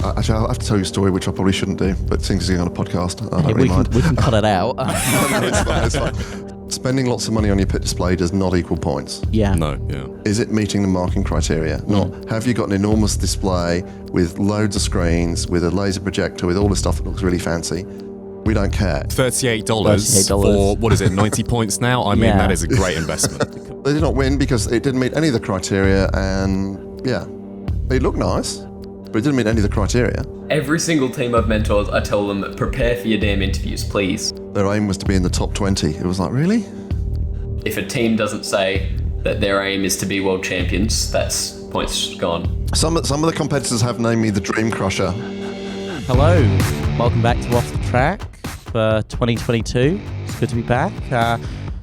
Actually, I'll have to tell you a story, which I probably shouldn't do, but since it's on a podcast, I don't really mind. We can cut it out. No, it's fine. Spending lots of money on your pit display does not equal points. Yeah. No, yeah. Is it meeting the marking criteria? Not have you got an enormous display with loads of screens, with a laser projector, with all the stuff that looks really fancy? We don't care. $38 for, what is it, 90 points now? I mean, that is a great investment. They did not win because it didn't meet any of the criteria, and it looked nice, but it didn't meet any of the criteria. Every single team I've mentored, I tell them, prepare for your damn interviews, please. Their aim was to be in the top 20. It was like, really? If a team doesn't say that their aim is to be world champions, that's points gone. Some of the competitors have named me the Dream Crusher. Hello, welcome back to Off the Track for 2022. It's good to be back.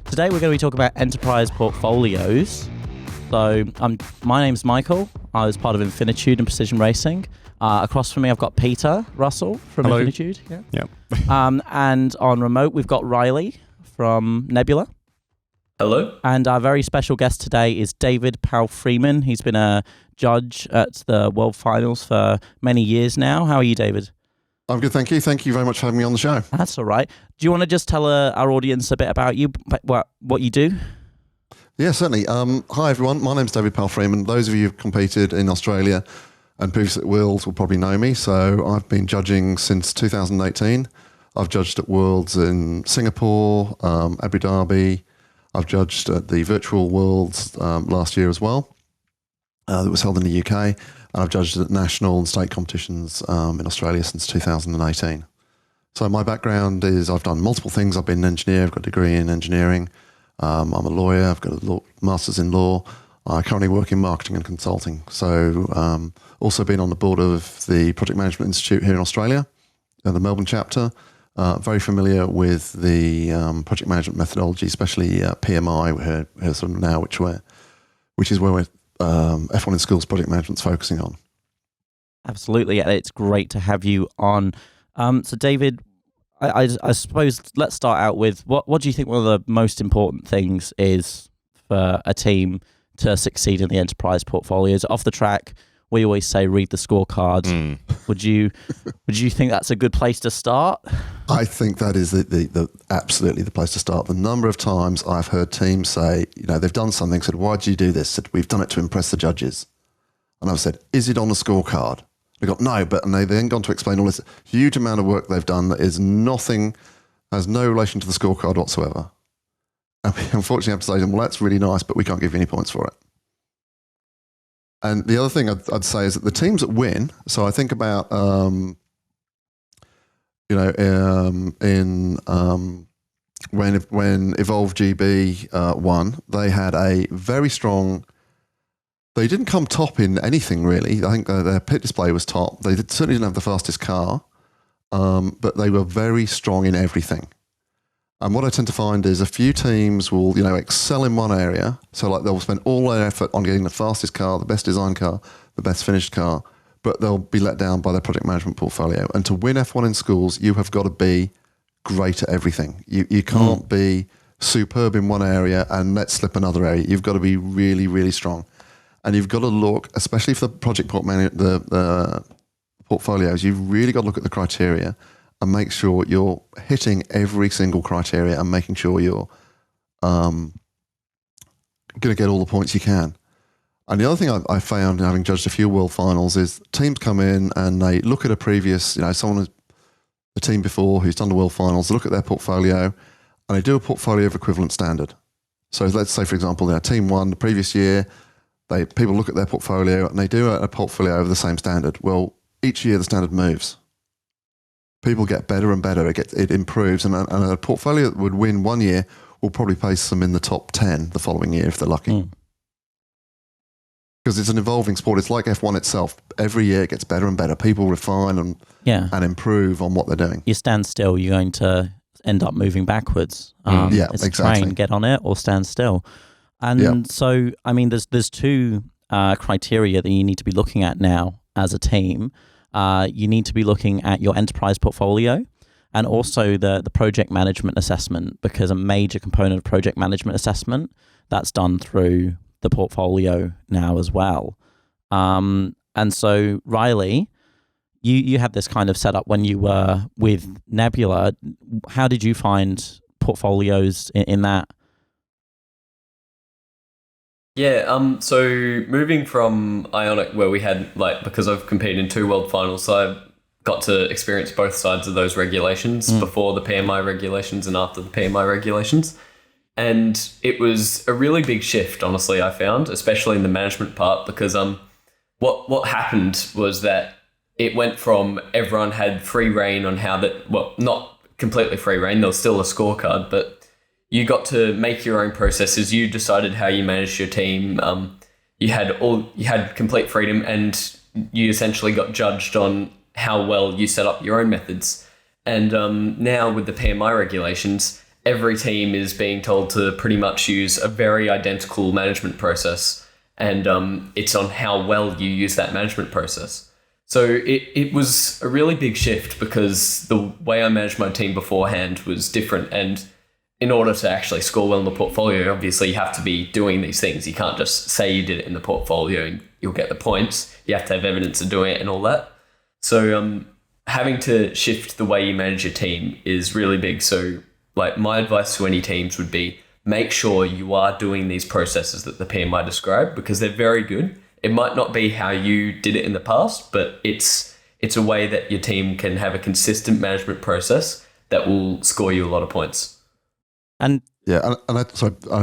Today we're going to be talking about enterprise portfolios. So my name's Michael. I was part of Infinitude and Precision Racing. Across from me I've got Peter Russell from Hello. Infinitude. Yeah. Yep. And on remote we've got Riley from Nebula. Hello. And our very special guest today is David Palfreeman. He's been a judge at the World Finals for many years now. How are you, David? I'm good, thank you. Thank you very much for having me on the show. That's all right. Do you want to just tell our audience a bit about you, what you do? Yeah, certainly. Hi, everyone. My name's David Palfreeman. Those of you who've competed in Australia and previously at Worlds will probably know me. So I've been judging since 2018. I've judged at Worlds in Singapore, Abu Dhabi. I've judged at the Virtual Worlds last year as well. That was held in the UK. And I've judged at national and state competitions in Australia since 2018. So my background is I've done multiple things. I've been an engineer. I've got a degree in engineering. I'm a lawyer. I've got a master's in law. I currently work in marketing and consulting. So also been on the board of the Project Management Institute here in Australia, the Melbourne chapter. Very familiar with the project management methodology, especially PMI, we're here sort of now, which is where we're F1 in Schools project management's focusing on. Absolutely. It's great to have you on. So David, I suppose let's start out with what do you think one of the most important things is for a team to succeed in the enterprise portfolios? Off the track, we always say read the scorecard. Would you think that's a good place to start? I think that is the absolutely the place to start. The number of times I've heard teams say, they've done something, said, why did you do this? Said, we've done it to impress the judges. And I've said, is it on the scorecard? They got, no, and they then gone to explain all this huge amount of work they've done that is has no relation to the scorecard whatsoever. And we unfortunately have to say to them, well, that's really nice, but we can't give you any points for it. And the other thing I'd say is that the teams that win, so I think about, when Evolve GB won, they had a very strong. They didn't come top in anything really. I think their pit display was top. They certainly didn't have the fastest car, but they were very strong in everything. And what I tend to find is a few teams will, excel in one area. So like they'll spend all their effort on getting the fastest car, the best design car, the best finished car, but they'll be let down by their project management portfolio. And to win F1 in schools, you have got to be great at everything. You can't be superb in one area and let slip another area. You've got to be really, really strong. And you've got to look, especially for the project the portfolios, you've really got to look at the criteria and make sure you're hitting every single criteria and making sure you're going to get all the points you can. And the other thing I found, having judged a few world finals, is teams come in and they look at a previous, the team before who's done the world finals, they look at their portfolio and they do a portfolio of equivalent standard. So let's say, for example, their team won the previous year. People look at their portfolio and they do a portfolio over the same standard. Well, each year the standard moves. People get better and better. It improves, and a portfolio that would win one year will probably place them in the top 10 the following year if they're lucky. Because it's an evolving sport. It's like F1 itself. Every year it gets better and better. People refine and improve on what they're doing. You stand still, you're going to end up moving backwards. It's exactly. Train, get on it or stand still. And so, I mean, there's two criteria that you need to be looking at now as a team. You need to be looking at your enterprise portfolio and also the project management assessment, because a major component of project management assessment that's done through the portfolio now as well. And so, Riley, you had this kind of setup when you were with Nebula. How did you find portfolios in that? Yeah, so moving from Ionic, where we had, like, because I've competed in 2 world finals, so I got to experience both sides of those regulations, before the PMI regulations and after the PMI regulations. And it was a really big shift, honestly, I found, especially in the management part, because what happened was that it went from everyone had free reign on how that, well, not completely free reign, there was still a scorecard, but you got to make your own processes. You decided how you managed your team. You had complete freedom, and you essentially got judged on how well you set up your own methods. And now with the PMI regulations, every team is being told to pretty much use a very identical management process, and it's on how well you use that management process. So it was a really big shift, because the way I managed my team beforehand was different, and in order to actually score well in the portfolio, obviously you have to be doing these things. You can't just say you did it in the portfolio and you'll get the points. You have to have evidence of doing it and all that. So having to shift the way you manage your team is really big. So, like, my advice to any teams would be, make sure you are doing these processes that the PMI described, because they're very good. It might not be how you did it in the past, but it's a way that your team can have a consistent management process that will score you a lot of points. And yeah, I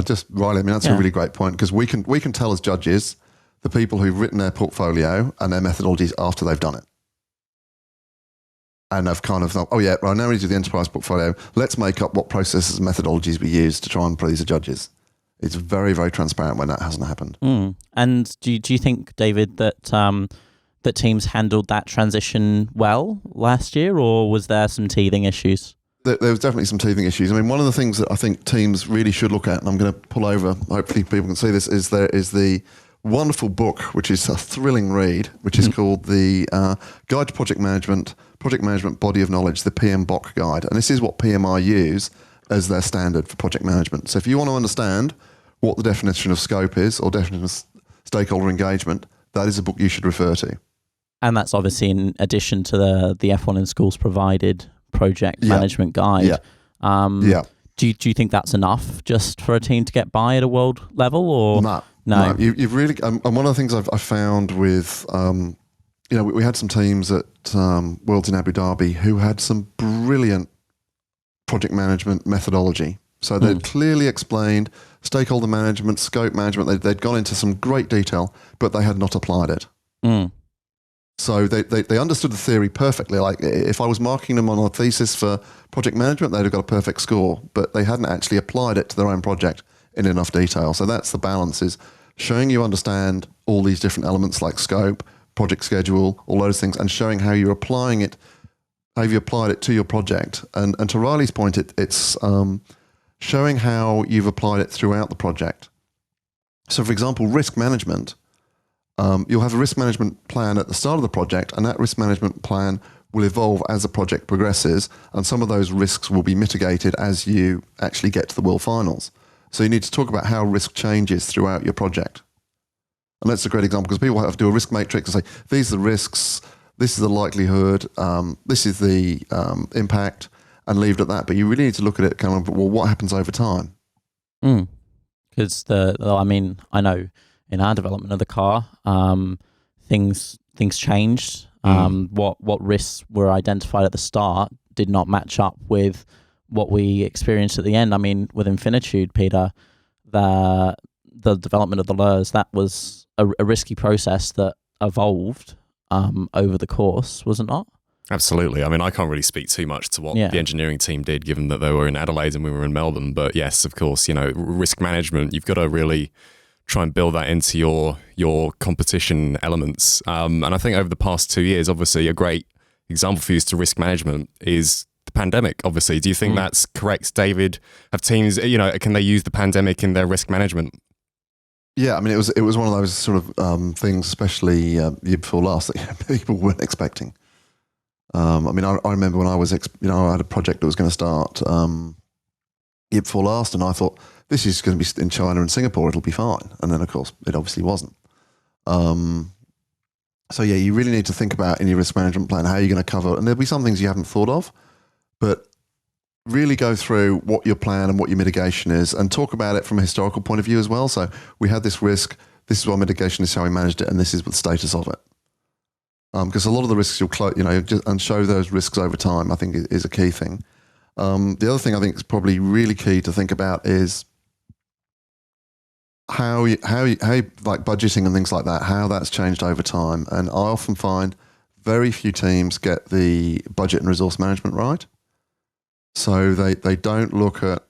just, Riley, I mean, that's a really great point, because we can tell as judges the people who've written their portfolio and their methodologies after they've done it. And I've kind of thought, oh yeah, right, now we do the enterprise portfolio. Let's make up what processes and methodologies we use to try and please the judges. It's very, very transparent when that hasn't happened. And do you think, David, that that teams handled that transition well last year, or was there some teething issues? There was definitely some teething issues. I mean, one of the things that I think teams really should look at, and I'm going to pull over, hopefully people can see this, is there is the wonderful book, which is a thrilling read, which is called the Guide to Project Management Body of Knowledge, the PMBOK Guide. And this is what PMI use as their standard for project management. So if you want to understand what the definition of scope is, or definition of stakeholder engagement, that is a book you should refer to. And that's obviously in addition to the F1 in Schools provided project management guide. Do you think that's enough just for a team to get by at a world level, or no? You've really, and one of the things I've found with, we had some teams at Worlds in Abu Dhabi who had some brilliant project management methodology. So they'd clearly explained stakeholder management, scope management. They'd gone into some great detail, but they had not applied it. So they understood the theory perfectly. Like, if I was marking them on a thesis for project management, they'd have got a perfect score, but they hadn't actually applied it to their own project in enough detail. So that's the balance, is showing you understand all these different elements like scope, project schedule, all those things, and showing how you're applying it, how you applied it to your project. And to Riley's point, it's showing how you've applied it throughout the project. So, for example, risk management. You'll have a risk management plan at the start of the project, and that risk management plan will evolve as the project progresses, and some of those risks will be mitigated as you actually get to the World Finals. So you need to talk about how risk changes throughout your project. And that's a great example, because people have to do a risk matrix and say, these are the risks, this is the likelihood, this is the impact, and leave it at that. But you really need to look at it kind of, well, what happens over time? Because I know in our development of the car, things changed. What risks were identified at the start did not match up with what we experienced at the end. I mean, with Infinitude, Peter, the development of the LERS, that was a risky process that evolved over the course, was it not? Absolutely. I mean, I can't really speak too much to what the engineering team did, given that they were in Adelaide and we were in Melbourne. But yes, of course, risk management, you've got to really try and build that into your competition elements. And I think over the past 2 years, obviously a great example for use to risk management is the pandemic, obviously. Do you think that's correct, David? Have teams, can they use the pandemic in their risk management? Yeah, I mean, it was one of those sort of things, especially year before last, that people weren't expecting. I mean, I remember when I was, I had a project that was going to start year before last, and I thought, this is going to be in China and Singapore, it'll be fine. And then, of course, it obviously wasn't. So yeah, you really need to think about in your risk management plan how you're going to cover, and there'll be some things you haven't thought of, but really go through what your plan and what your mitigation is, and talk about it from a historical point of view as well. So we had this risk, this is our mitigation, this is how we managed it, and this is the status of it. Because a lot of the risks and show those risks over time, I think is a key thing. The other thing I think is probably really key to think about is how like budgeting and things like that, how that's changed over time. And I often find very few teams get the budget and resource management right. So they don't look at,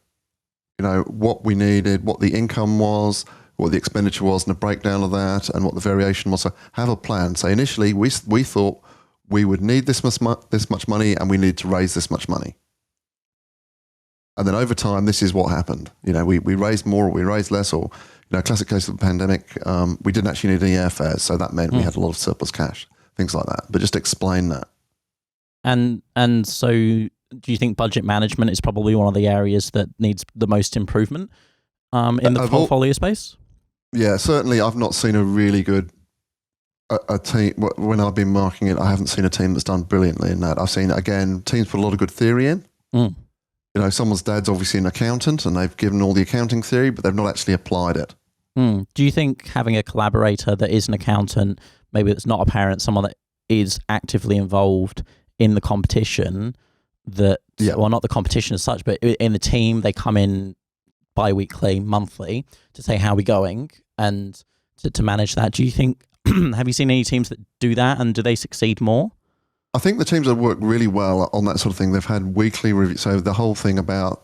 what we needed, what the income was, what the expenditure was, and a breakdown of that, and what the variation was. So have a plan. So initially we thought we would need this much money, and we need to raise this much money. And then over time, this is what happened. We raised more, or we raised less, or classic case of the pandemic, we didn't actually need any airfares, so that meant we had a lot of surplus cash, things like that. But just explain that. And so, do you think budget management is probably one of the areas that needs the most improvement in the portfolio space? Yeah, certainly. I've not seen a really good a team. When I've been marking it, I haven't seen a team that's done brilliantly in that. I've seen, again, teams put a lot of good theory in. Someone's dad's obviously an accountant, and they've given all the accounting theory, but they've not actually applied it. Do you think having a collaborator that is an accountant, maybe that's not a parent, someone that is actively involved in the competition, well, not the competition as such, but in the team, they come in bi-weekly, monthly, to say, how are we going, and to manage that? Do you think, have you seen any teams that do that, and do they succeed more? I think the teams that work really well on that sort of thing, they've had weekly review. So the whole thing about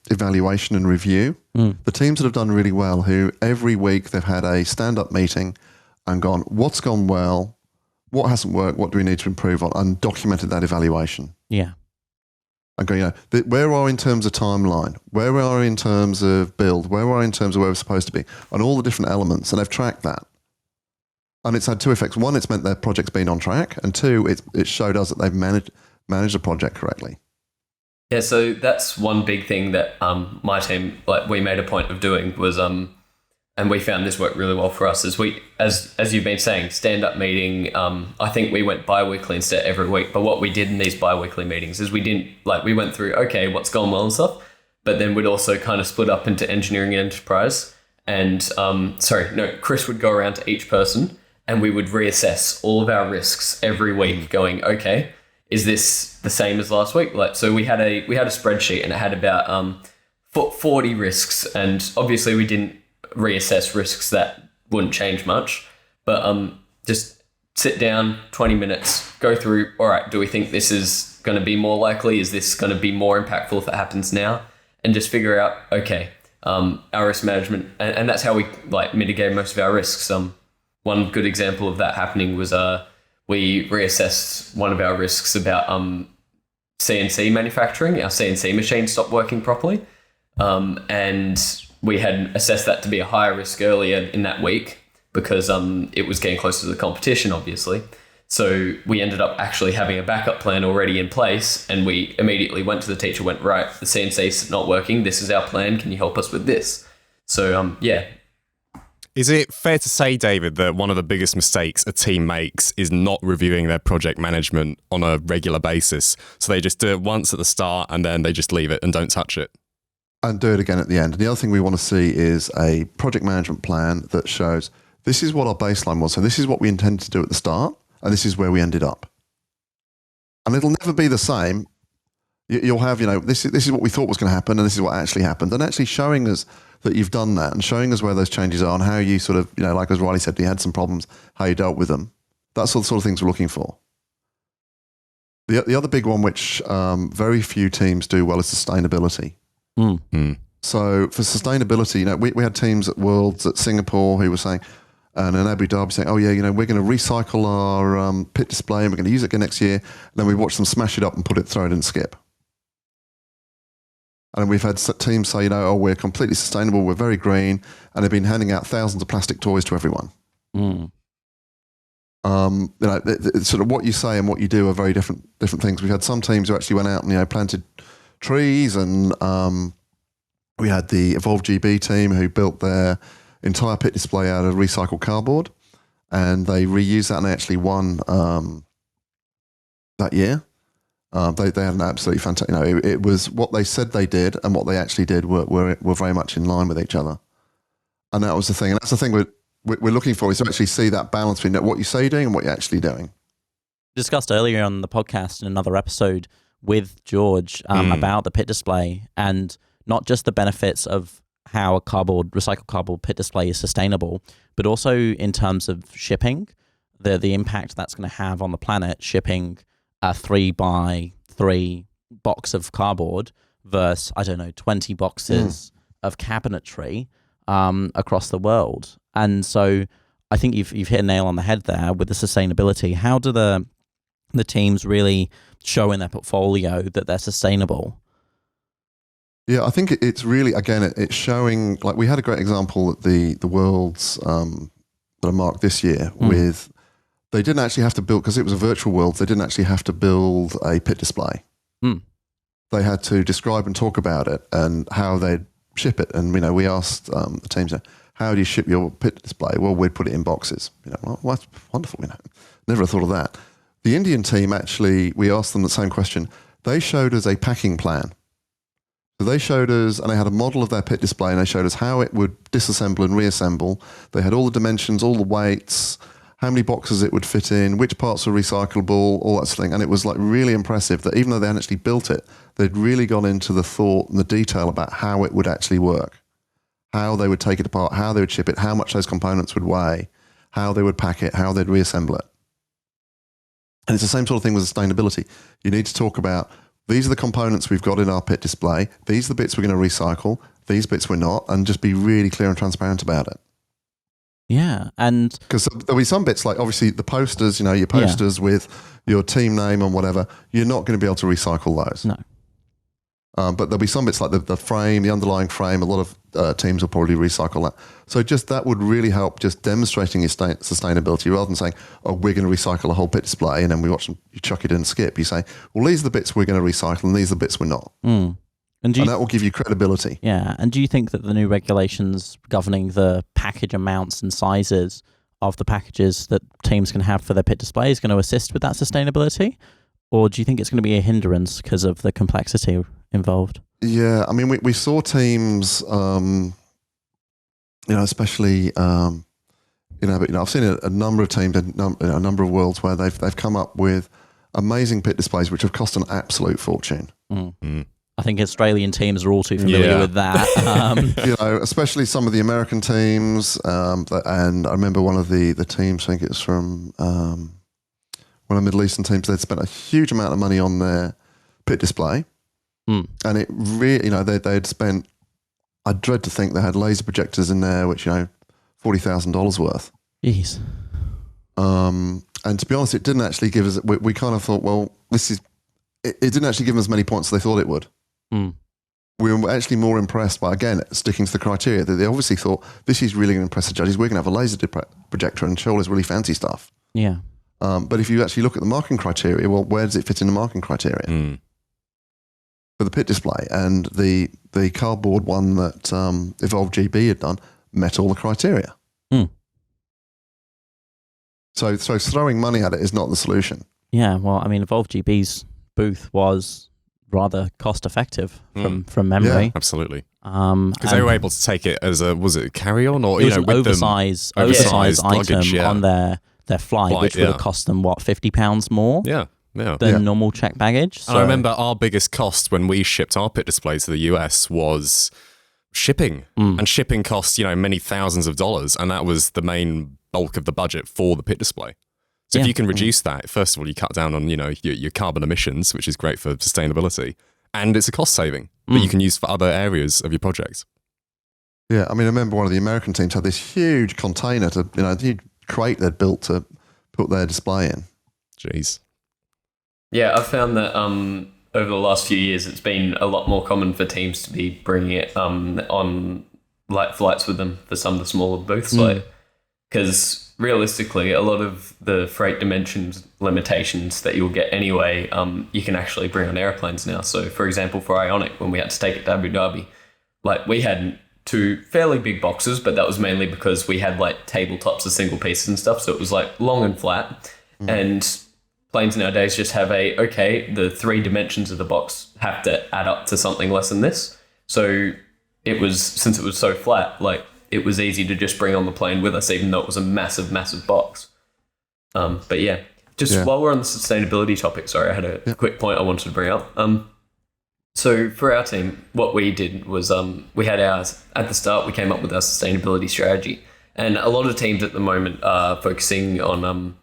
evaluation and review, the teams that have done really well, who every week they've had a stand-up meeting and gone, what's gone well, what hasn't worked, what do we need to improve on, and documented that evaluation. Yeah. And go, where are we in terms of timeline? Where are we in terms of build? Where are we in terms of where we're supposed to be? On all the different elements, and they've tracked that. And it's had two effects. One, it's meant their project's been on track, and two, it showed us that they've managed the project correctly. Yeah, so that's one big thing that my team, we made a point of doing was, and we found this worked really well for us, is as you've been saying, stand-up meeting. I think we went bi-weekly instead every week. But what we did in these bi-weekly meetings is we went through, okay, what's gone well and stuff, but then we'd also kind of split up into engineering and enterprise. And Chris would go around to each person, and we would reassess all of our risks every week, going, okay, is this the same as last week? So we had a spreadsheet, and it had about 40 risks, and obviously we didn't reassess risks that wouldn't change much, but just sit down 20 minutes, go through, all right, do we think this is going to be more likely? Is this going to be more impactful if it happens now? And just figure out, okay, our risk management, and that's how we mitigate most of our risks. One good example of that happening was we reassessed one of our risks about CNC manufacturing. Our CNC machine stopped working properly, and we had assessed that to be a higher risk earlier in that week because it was getting closer to the competition, obviously. So we ended up actually having a backup plan already in place, and we immediately went to the teacher, went, right, the CNC's not working. This is our plan. Can you help us with this? So, yeah. Is it fair to say, David, that one of the biggest mistakes a team makes is not reviewing their project management on a regular basis? So they just do it once at the start and then they just leave it and don't touch it. And do it again at the end. And the other thing we want to see is a project management plan that shows this is what our baseline was. So this is what we intended to do at the start, and this is where we ended up. And it'll never be the same. You'll have, this is what we thought was going to happen, and this is what actually happened. And actually showing us that you've done that and showing us where those changes are and how you sort of, like as Riley said, you had some problems, how you dealt with them. That's the sort of things we're looking for. The other big one, which very few teams do well, is sustainability. So for sustainability, we had teams at Worlds at Singapore who were saying, and in Abu Dhabi saying, oh yeah, we're going to recycle our pit display and we're going to use it again next year. And then we watch them smash it up and throw it in skip. And we've had teams say, we're completely sustainable, we're very green, and they've been handing out thousands of plastic toys to everyone. Sort of what you say and what you do are very different things. We've had some teams who actually went out and planted trees, and we had the Evolve GB team who built their entire pit display out of recycled cardboard, and they reused that and they actually won that year. They had an absolutely fantastic. It was what they said they did and what they actually did were very much in line with each other, and that was the thing. And that's the thing we're looking for, is to actually see that balance between what you say you're doing and what you're actually doing. Discussed earlier on the podcast in another episode with George about the pit display, and not just the benefits of how a recycled cardboard pit display is sustainable, but also in terms of shipping, the impact that's going to have on the planet, shipping a 3x3 box of cardboard versus, 20 boxes of cabinetry across the world. And so I think you've hit a nail on the head there with the sustainability. How do the teams really show in their portfolio that they're sustainable? Yeah, I think it's really, again, it's showing, like we had a great example at the Worlds that are marked this year with, they didn't actually have to build, because it was a virtual world, they didn't actually have to build a pit display. They had to describe and talk about it and how they'd ship it. And, we asked the teams, how do you ship your pit display? Well, we'd put it in boxes. Well, that's wonderful, Never thought of that. The Indian team, actually, we asked them the same question. They showed us a packing plan. So they showed us, and they had a model of their pit display, and they showed us how it would disassemble and reassemble. They had all the dimensions, all the weights, how many boxes it would fit in, which parts were recyclable, all that sort of thing. And it was like really impressive that even though they hadn't actually built it, they'd really gone into the thought and the detail about how it would actually work, how they would take it apart, how they would ship it, how much those components would weigh, how they would pack it, how they'd reassemble it. And it's the same sort of thing with sustainability. You need to talk about, these are the components we've got in our pit display, these are the bits we're going to recycle, these bits we're not, and just be really clear and transparent about it. Yeah, and because there'll be some bits, like obviously the posters, your posters with your team name and whatever, you're not going to be able to recycle those. No. But there'll be some bits like the frame, the underlying frame, a lot of teams will probably recycle that. So just that would really help just demonstrating your sustainability, rather than saying, oh, we're going to recycle a whole pit display and then we watch them, you chuck it in and skip. You say, well, these are the bits we're going to recycle and these are the bits we're not. And that will give you credibility. Yeah. And do you think that the new regulations governing the package amounts and sizes of the packages that teams can have for their pit display is going to assist with that sustainability? Or do you think it's going to be a hindrance because of the complexity involved? Yeah, I mean, we saw teams, especially, but I've seen a number of teams, a number of worlds where they've come up with amazing pit displays which have cost an absolute fortune. I think Australian teams are all too familiar with that. Especially some of the American teams, and I remember one of the teams, I think it's from one of the Middle Eastern teams, they'd spent a huge amount of money on their pit display. And it really, they'd spent, I dread to think they had laser projectors in there, which, $40,000 worth. Jeez. And to be honest, it didn't actually give us, we kind of thought, well, it didn't actually give them as many points as they thought it would. We were actually more impressed by, again, sticking to the criteria, that they obviously thought, this is really going to impress the judges. We're going to have a laser projector and show all this really fancy stuff. Yeah. But if you actually look at the marking criteria, well, where does it fit in the marking criteria? For the pit display, and the cardboard one that Evolve GB had done met all the criteria. So throwing money at it is not the solution. Yeah, well, I mean, Evolve GB's booth was rather cost effective from memory. Yeah, absolutely. Because they were able to take it as was it carry on, or it was an oversized item on their flight, which would have cost them £50 more. Than normal check baggage. So. And I remember our biggest cost when we shipped our pit display to the US was shipping. And shipping costs, many thousands of dollars. And that was the main bulk of the budget for the pit display. So if you can reduce that, first of all, you cut down on, your carbon emissions, which is great for sustainability. And it's a cost saving that you can use for other areas of your project. Yeah, I mean, I remember one of the American teams had this huge container a huge crate they'd built to put their display in. Jeez. Yeah, I've found that over the last few years, it's been a lot more common for teams to be bringing it on like flights with them for some of the smaller booths, because realistically, a lot of the freight dimensions limitations that you'll get anyway, you can actually bring on airplanes now. So, for example, for Ionic, when we had to take it to Abu Dhabi, like we had two fairly big boxes, but that was mainly because we had like tabletops as single pieces and stuff. So it was like long and flat. And planes nowadays just have the 3 dimensions of the box have to add up to something less than this. So since it was so flat, like it was easy to just bring on the plane with us, even though it was a massive, massive box. But yeah, while we're on the sustainability topic, sorry, I had a quick point I wanted to bring up. So for our team, what we did was we had at the start, we came up with our sustainability strategy. And a lot of teams at the moment are focusing on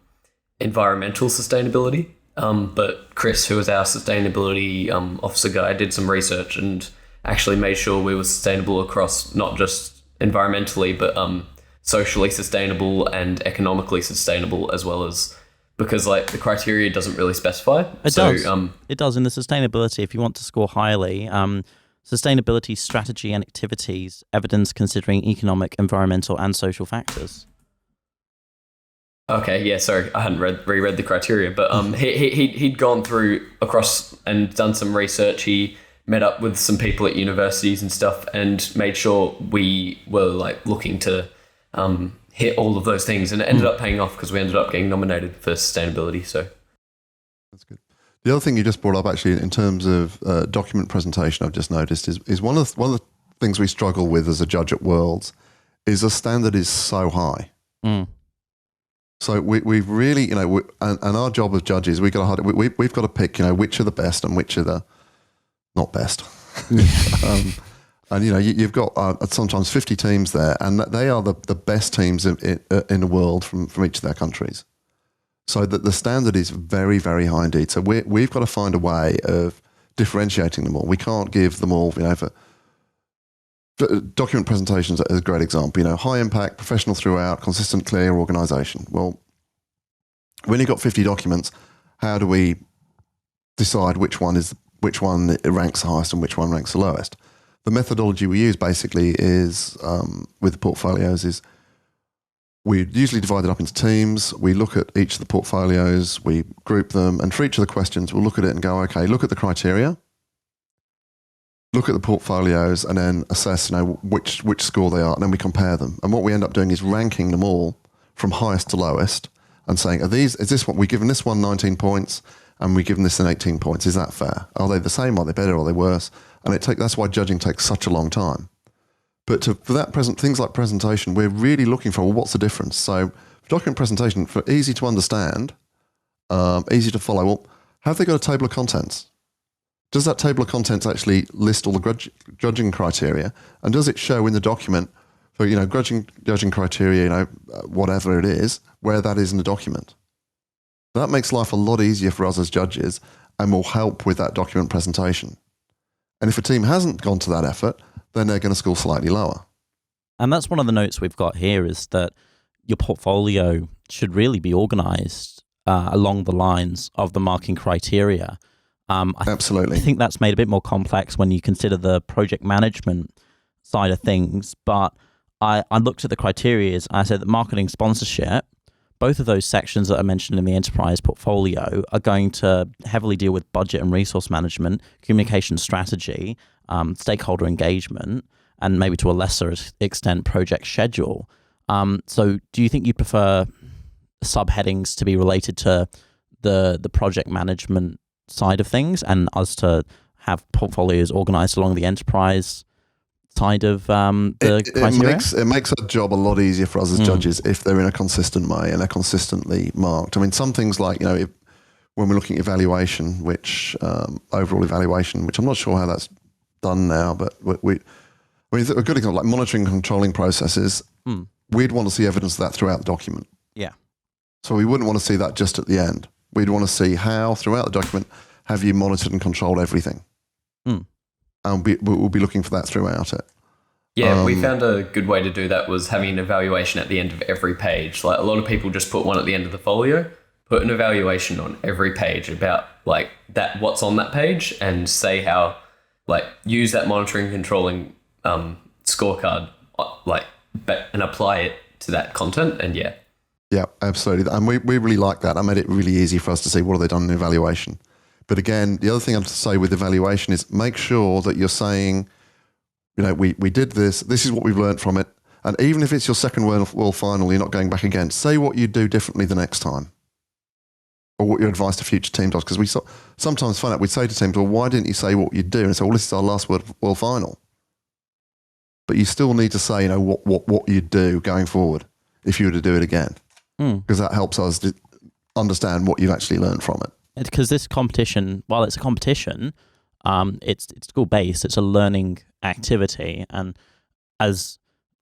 environmental sustainability. But Chris, who was our sustainability officer guy, did some research and actually made sure we were sustainable across not just environmentally, but socially sustainable and economically sustainable as well, as because like the criteria doesn't really specify. It does in the sustainability. If you want to score highly, sustainability strategy and activities, evidence considering economic, environmental, and social factors. Okay, yeah, sorry, I hadn't reread the criteria, but he'd gone through across and done some research. He met up with some people at universities and stuff and made sure we were like looking to hit all of those things, and it ended up paying off because we ended up getting nominated for sustainability. So that's good. The other thing you just brought up, actually, in terms of document presentation, I've just noticed is one of the things we struggle with as a judge at Worlds is the standard is so high. So we've really, and our job as judges, we've got to pick, which are the best and which are the not best. And you've got sometimes 50 teams there, and they are the best teams in the world from each of their countries. So that the standard is very, very high indeed. So we've got to find a way of differentiating them all. We can't give them all, for document presentations is a great example. High impact, professional throughout, consistent, clear organisation. Well, when you've got 50 documents, how do we decide which one ranks the highest and which one ranks the lowest? The methodology we use basically is, with the portfolios, is we usually divide it up into teams. We look at each of the portfolios, we group them, and for each of the questions, we'll look at it and go, okay, look at the criteria, look at the portfolios, and then assess, which score they are, and then we compare them. And what we end up doing is ranking them all from highest to lowest and saying, is this one, we've given this one 19 points and we've given this an 18 points. Is that fair? Are they the same? Are they better? Are they worse? And that's why judging takes such a long time. But for that things like presentation, we're really looking for, what's the difference? So for document presentation, for easy to understand, easy to follow, well, have they got a table of contents? Does that table of contents actually list all the judging criteria? And does it show in the document for, judging criteria, whatever it is, where that is in the document? That makes life a lot easier for us as judges and will help with that document presentation. And if a team hasn't gone to that effort, then they're going to score slightly lower. And that's one of the notes we've got here, is that your portfolio should really be organised along the lines of the marking criteria. Absolutely. I think that's made a bit more complex when you consider the project management side of things. But I looked at the criteria and I said that marketing sponsorship, both of those sections that are mentioned in the enterprise portfolio, are going to heavily deal with budget and resource management, communication strategy, stakeholder engagement, and maybe to a lesser extent, project schedule. So do you think you prefer subheadings to be related to the project management side of things and us to have portfolios organized along the enterprise side of the criteria? It makes our job a lot easier for us as judges if they're in a consistent way and they're consistently marked. I mean, some things like, when we're looking at evaluation, overall evaluation, which I'm not sure how that's done now, but a good example, like monitoring and controlling processes, we'd want to see evidence of that throughout the document. Yeah. So we wouldn't want to see that just at the end. We'd want to see how throughout the document have you monitored and controlled everything. And we'll be looking for that throughout it. Yeah, we found a good way to do that was having an evaluation at the end of every page. Like a lot of people just put one at the end of the folio, put an evaluation on every page about like that, what's on that page, and say how, like, use that monitoring and controlling scorecard, and apply it to that content. And yeah. Yeah, absolutely. And we really like that. I made it really easy for us to see what have they done in evaluation. But again, the other thing I have to say with evaluation is make sure that you're saying we did this. This is what we've learned from it. And even if it's your second world final, you're not going back again. Say what you'd do differently the next time, or what your advice to future teams was. Because we sometimes find out, we'd say to teams, well, why didn't you say what you'd do? And say, well, this is our last world final. But you still need to say, what you'd do going forward if you were to do it again. Because that helps us to understand what you've actually learned from it. Because this competition, while it's a competition, it's school-based. It's a learning activity. And as,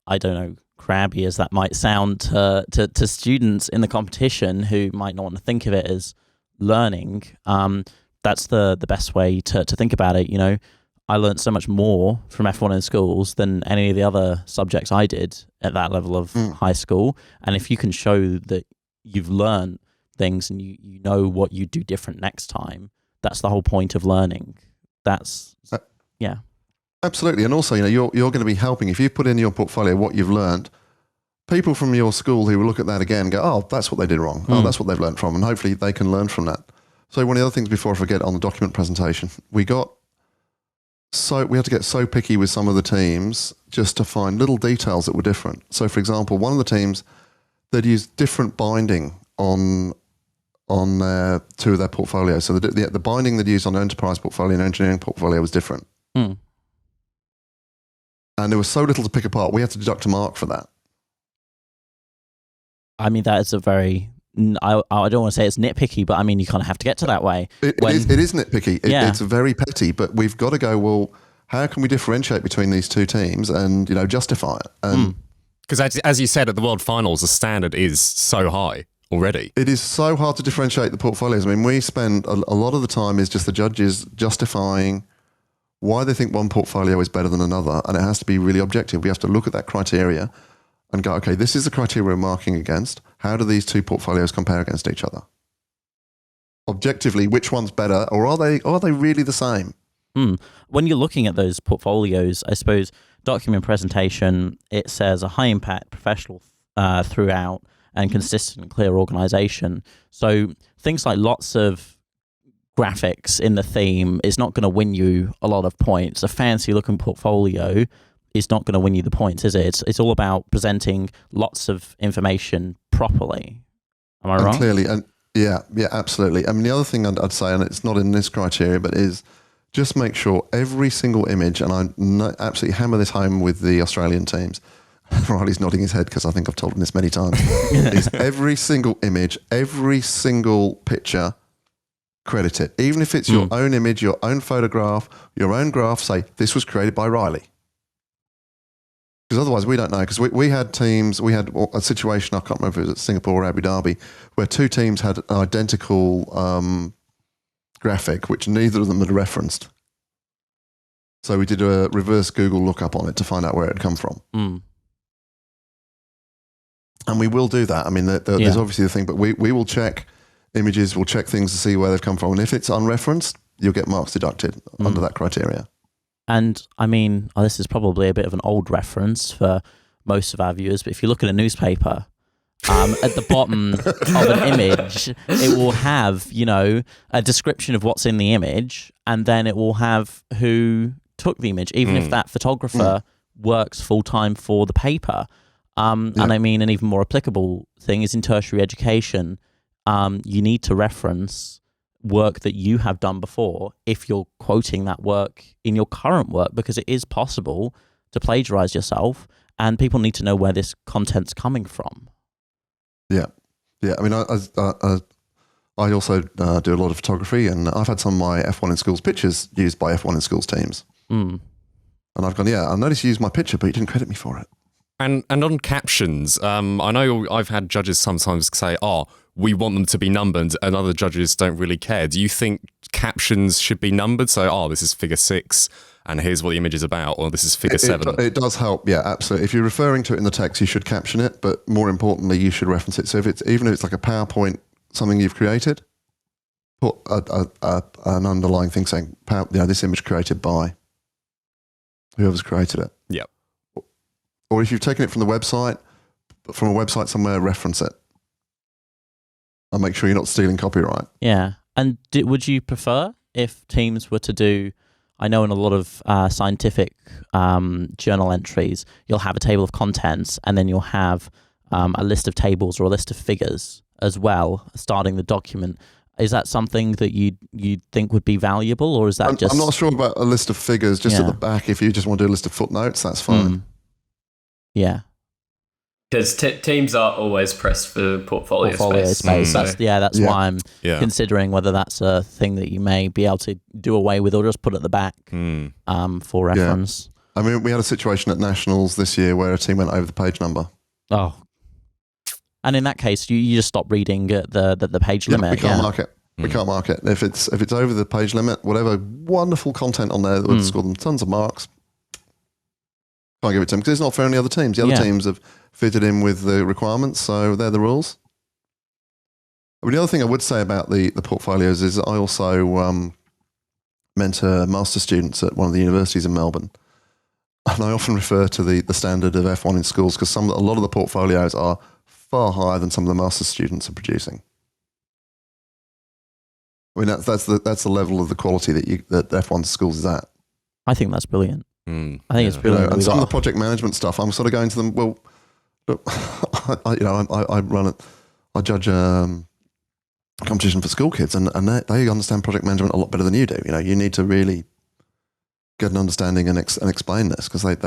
I don't know, crabby as that might sound to students in the competition who might not want to think of it as learning, that's the best way to think about it. I learned so much more from F1 in schools than any of the other subjects I did at that level of high school. And if you can show that you've learned things and you know what you do different next time, that's the whole point of learning. Yeah. Absolutely. And also, you're going to be helping. If you put in your portfolio what you've learned, people from your school who will look at that again and go, oh, that's what they did wrong. Oh, that's what they've learned from. And hopefully they can learn from that. So one of the other things before I forget on the document presentation, we had to get so picky with some of the teams just to find little details that were different. So for example, one of the teams, they'd used different binding on two of their portfolios. So the binding they'd used on their enterprise portfolio and engineering portfolio was different. And there was so little to pick apart, we had to deduct a mark for that. I mean, that is a very... I don't want to say it's nitpicky, but I mean, you kind of have to get to that way. It is nitpicky. It's very petty, but we've got to go, well, how can we differentiate between these two teams and, justify it? Because as you said, at the World Finals, the standard is so high already. It is so hard to differentiate the portfolios. I mean, we spend a lot of the time is just the judges justifying why they think one portfolio is better than another, and it has to be really objective. We have to look at that criteria and go, okay, this is the criteria we're marking against. How do these two portfolios compare against each other? Objectively, which one's better, or are they really the same? When you're looking at those portfolios, I suppose document presentation, it says a high impact, professional throughout, and consistent, clear organization. So things like lots of graphics in the theme is not going to win you a lot of points. A fancy looking portfolio is not going to win you the points, is it? It's all about presenting lots of information properly. Am I wrong? Clearly, and yeah, absolutely. I mean, the other thing I'd say, and it's not in this criteria, but is just make sure every single image, and I absolutely hammer this home with the Australian teams. Riley's nodding his head because I think I've told him this many times. Is every single image, every single picture, credit it. Even if it's your own image, your own photograph, your own graph, say, this was created by Riley. Because otherwise we don't know. Because we had teams, we had a situation, I can't remember if it was at Singapore or Abu Dhabi, where two teams had an identical graphic, which neither of them had referenced. So we did a reverse Google lookup on it to find out where it had come from. And we will do that. I mean, there's obviously the thing, but we will check images, we'll check things to see where they've come from. And if it's unreferenced, you'll get marks deducted under that criteria. And I mean, this is probably a bit of an old reference for most of our viewers, but if you look at a newspaper, at the bottom of an image, it will have, a description of what's in the image, and then it will have who took the image, even if that photographer works full-time for the paper. And I mean, an even more applicable thing is in tertiary education, you need to reference work that you have done before if you're quoting that work in your current work, because it is possible to plagiarize yourself, and people need to know where this content's coming from. Yeah. I mean, I also do a lot of photography, and I've had some of my F1 in Schools pictures used by F1 in Schools teams. And I've gone, I noticed you used my picture, but you didn't credit me for it. And on captions, I know I've had judges sometimes say, we want them to be numbered, and other judges don't really care. Do you think captions should be numbered? So, this is figure 6, and here's what the image is about, or this is figure 7. It does help, yeah, absolutely. If you're referring to it in the text, you should caption it, but more importantly, you should reference it. So even if it's like a PowerPoint, something you've created, put an underlying thing saying, this image created by whoever's created it. Yep. Or if you've taken it from a website somewhere, reference it. And make sure you're not stealing copyright. Yeah. And would you prefer if teams were to do I know in a lot of scientific journal entries, you'll have a table of contents, and then you'll have a list of tables or a list of figures as well, starting the document. Is that something that you think would be valuable, or is that I'm not sure about a list of figures just at the back. If you just want to do a list of footnotes, that's fine. Yeah. Because teams are always pressed for portfolio space. That's why I'm considering whether that's a thing that you may be able to do away with or just put at the back for reference. Yeah. I mean, we had a situation at Nationals this year where a team went over the page number. Oh. And in that case, you just stop reading at the page limit. We can't mark it. We can't mark it. If it's over the page limit, whatever wonderful content on there that would score them tons of marks, can't give it to them because it's not for any other teams. The other teams have fitted in with the requirements, so they're the rules. But the other thing I would say about the portfolios is I also mentor master students at one of the universities in Melbourne. And I often refer to the standard of F1 in schools because a lot of the portfolios are far higher than some of the master students are producing. I mean, that's the level of the quality that F1 schools is at. I think that's brilliant. I think it's brilliant. And some of the project management stuff, I'm sort of going to them, well, look, I judge a competition for school kids, and they understand project management a lot better than you do. You know, you need to really get an understanding and explain this because as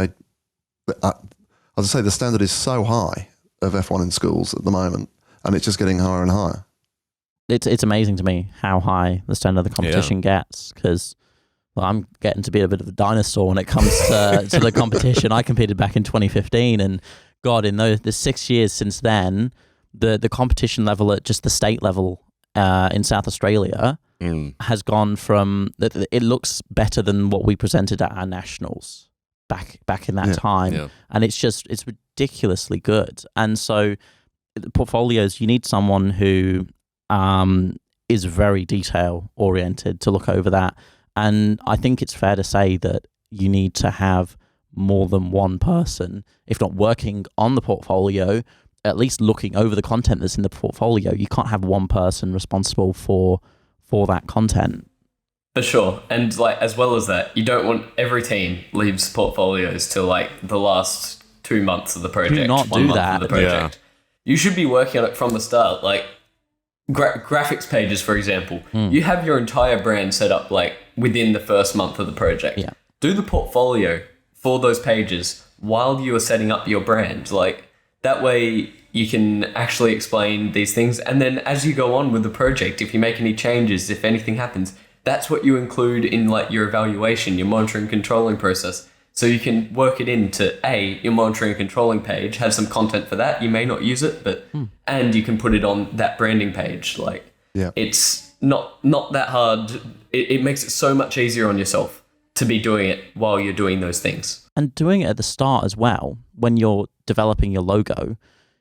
I say, the standard is so high of F1 in schools at the moment, and it's just getting higher and higher. It's amazing to me how high the standard of the competition gets because. Well, I'm getting to be a bit of a dinosaur when it comes to the competition. I competed back in 2015, and God, in the 6 years since then, the competition level at just the state level in South Australia has gone from it looks better than what we presented at our nationals back in that time, and it's ridiculously good. And so, the portfolios, you need someone who is very detail oriented to look over that. And I think it's fair to say that you need to have more than one person, if not working on the portfolio, at least looking over the content that's in the portfolio. You can't have one person responsible for that content. For sure. And as well as that, you don't want every team leaves portfolios till the last 2 months of the project. Do not do that. Of the project. You should be working on it from the start. Graphics pages, for example, you have your entire brand set up within the first month of the project. Yeah. Do the portfolio for those pages while you are setting up your brand. That way you can actually explain these things. And then as you go on with the project, if you make any changes, if anything happens, that's what you include in your evaluation, your monitoring and controlling process. So you can work it into your monitoring and controlling page, have some content for that. You may not use it, but and you can put it on that branding page. It's not that hard. It makes it so much easier on yourself to be doing it while you're doing those things. And doing it at the start as well, when you're developing your logo,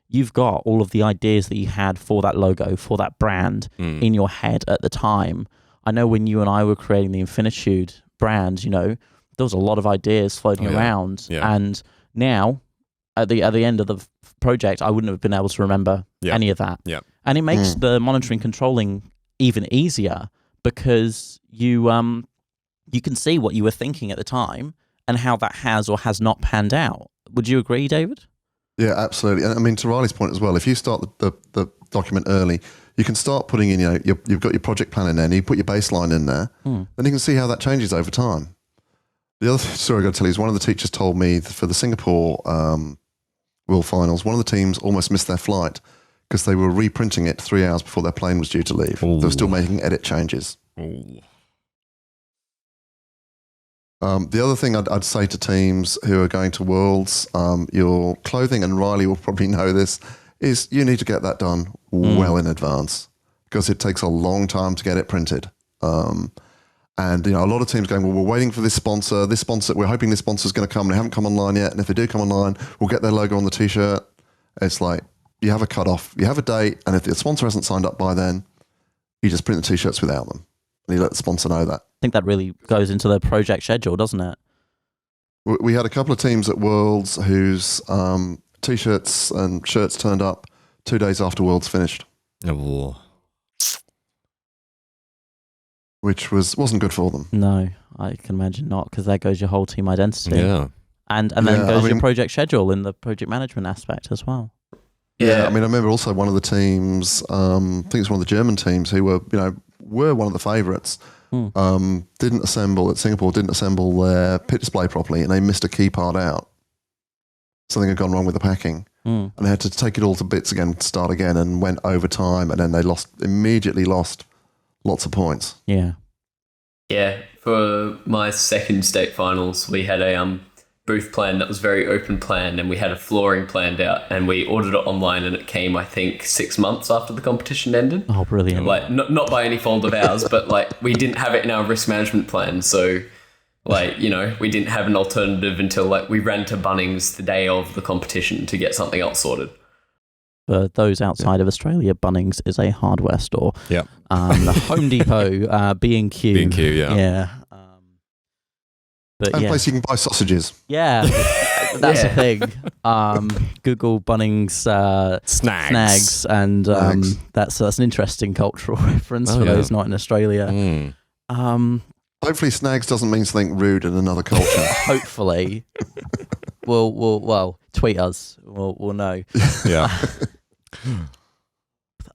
you've got all of the ideas that you had for that logo, for that brand in your head at the time. I know when you and I were creating the Infinitude brand, there was a lot of ideas floating around, and now at the end of the project, I wouldn't have been able to remember any of that. And it makes the monitoring controlling even easier because you can see what you were thinking at the time and how that has or has not panned out. Would you agree, David? Yeah, absolutely. And I mean, to Riley's point as well, if you start the document early, you can start putting in, you've got your project plan in there, and you put your baseline in there, then you can see how that changes over time. The other story I got to tell you is one of the teachers told me for the Singapore World Finals, one of the teams almost missed their flight because they were reprinting it 3 hours before their plane was due to leave. Ooh. They were still making edit changes. The other thing I'd say to teams who are going to Worlds, your clothing, and Riley will probably know this, is you need to get that done well in advance because it takes a long time to get it printed. And a lot of teams going, well, we're waiting for this sponsor, we're hoping this sponsor's going to come, and they haven't come online yet. And if they do come online, we'll get their logo on the t-shirt. It's like, you have a cutoff, you have a date, and if the sponsor hasn't signed up by then, you just print the t-shirts without them. And you let the sponsor know that. I think that really goes into the project schedule, doesn't it? We had a couple of teams at Worlds whose t-shirts and shirts turned up 2 days after Worlds finished. Oh. which wasn't good for them. No, I can imagine not, because there goes your whole team identity. Yeah. And then goes your project schedule in the project management aspect as well. Yeah, I mean, I remember also one of the teams, I think it's one of the German teams who were one of the favourites, didn't assemble their pit display properly, and they missed a key part out. Something had gone wrong with the packing, and they had to take it all to bits again, start again, and went over time, and then they immediately lost lots of points. Yeah. Yeah, for my second state finals, we had a booth plan that was very open plan, and we had a flooring planned out, and we ordered it online, and it came, I think, 6 months after the competition ended. Oh, brilliant. Like, not by any fault of ours, but like we didn't have it in our risk management plan, so like, we didn't have an alternative until like we ran to Bunnings the day of the competition to get something else sorted. For those outside of Australia, Bunnings is a hardware store. Yeah. The Home Depot, B&Q. B&Q, yeah. Yeah. And a place you can buy sausages. Yeah, that's the thing. Google Bunnings snags, and that's an interesting cultural reference for those not in Australia. Hopefully, snags doesn't mean something rude in another culture. Hopefully, well, tweet us. We'll know. Yeah.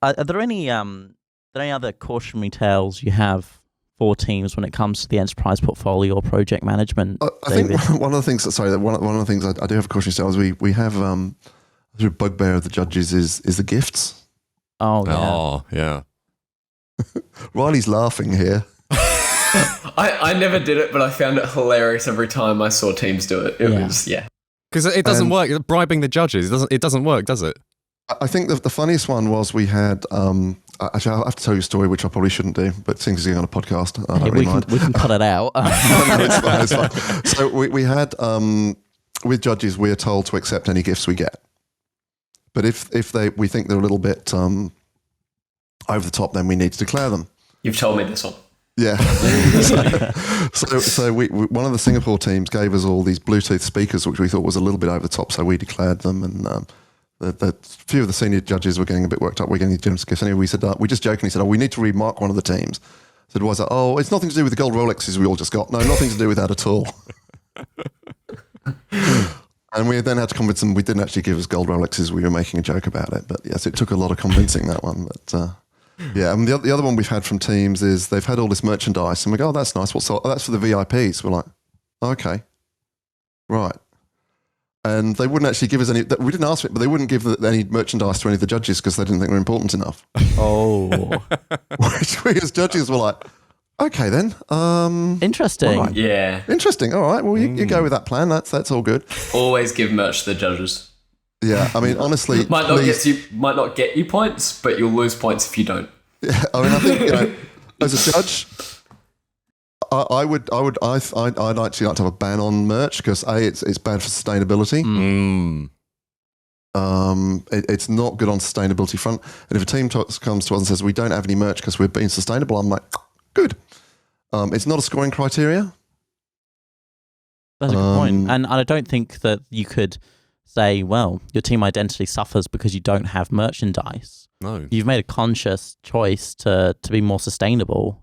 Are there any other cautionary tales you have for teams when it comes to the enterprise portfolio or project management? I think one of the things. Sorry, one of the things I do have a cautionary tale is we have the bugbear of the judges is the gifts. Oh yeah. Riley's laughing here. I never did it, but I found it hilarious every time I saw teams do it. It was because it doesn't work. Bribing the judges, it doesn't work, does it? I think the funniest one was we had. Actually, I'll have to tell you a story, which I probably shouldn't do, but since you're on a podcast, I don't really mind. We can cut it out. It's fine. So we had, with judges, we are told to accept any gifts we get. But if we think they're a little bit over the top, then we need to declare them. You've told me this one. Yeah. so we one of the Singapore teams gave us all these Bluetooth speakers, which we thought was a little bit over the top, so we declared them, and the few of the senior judges were getting a bit worked up. We're getting generous gifts. Anyway, we said, we just jokingly said, we need to remark one of the teams. So it was, it's nothing to do with the gold Rolexes we all just got. No, nothing to do with that at all. And we then had to convince them we didn't actually give us gold Rolexes. We were making a joke about it. But yes, it took a lot of convincing, that one. But yeah, and the other one we've had from teams is they've had all this merchandise, and we go, that's nice. That's for the VIPs. We're like, okay, right. And they wouldn't actually give us any. We didn't ask for it, but they wouldn't give any merchandise to any of the judges because they didn't think they were important enough. Oh, which we as judges were like, okay then. Interesting. Right. Yeah. Interesting. All right. Well, you go with that plan. That's all good. Always give merch to the judges. Yeah. I mean, honestly, might not get you points, but you'll lose points if you don't. Yeah. I mean, I think as a judge. I'd actually like to have a ban on merch because it's bad for sustainability. It's not good on sustainability front. And if a team comes to us and says we don't have any merch because we're being sustainable, I'm like, good. It's not a scoring criteria. That's a good point. And I don't think that you could say, well, your team identity suffers because you don't have merchandise. No, you've made a conscious choice to be more sustainable.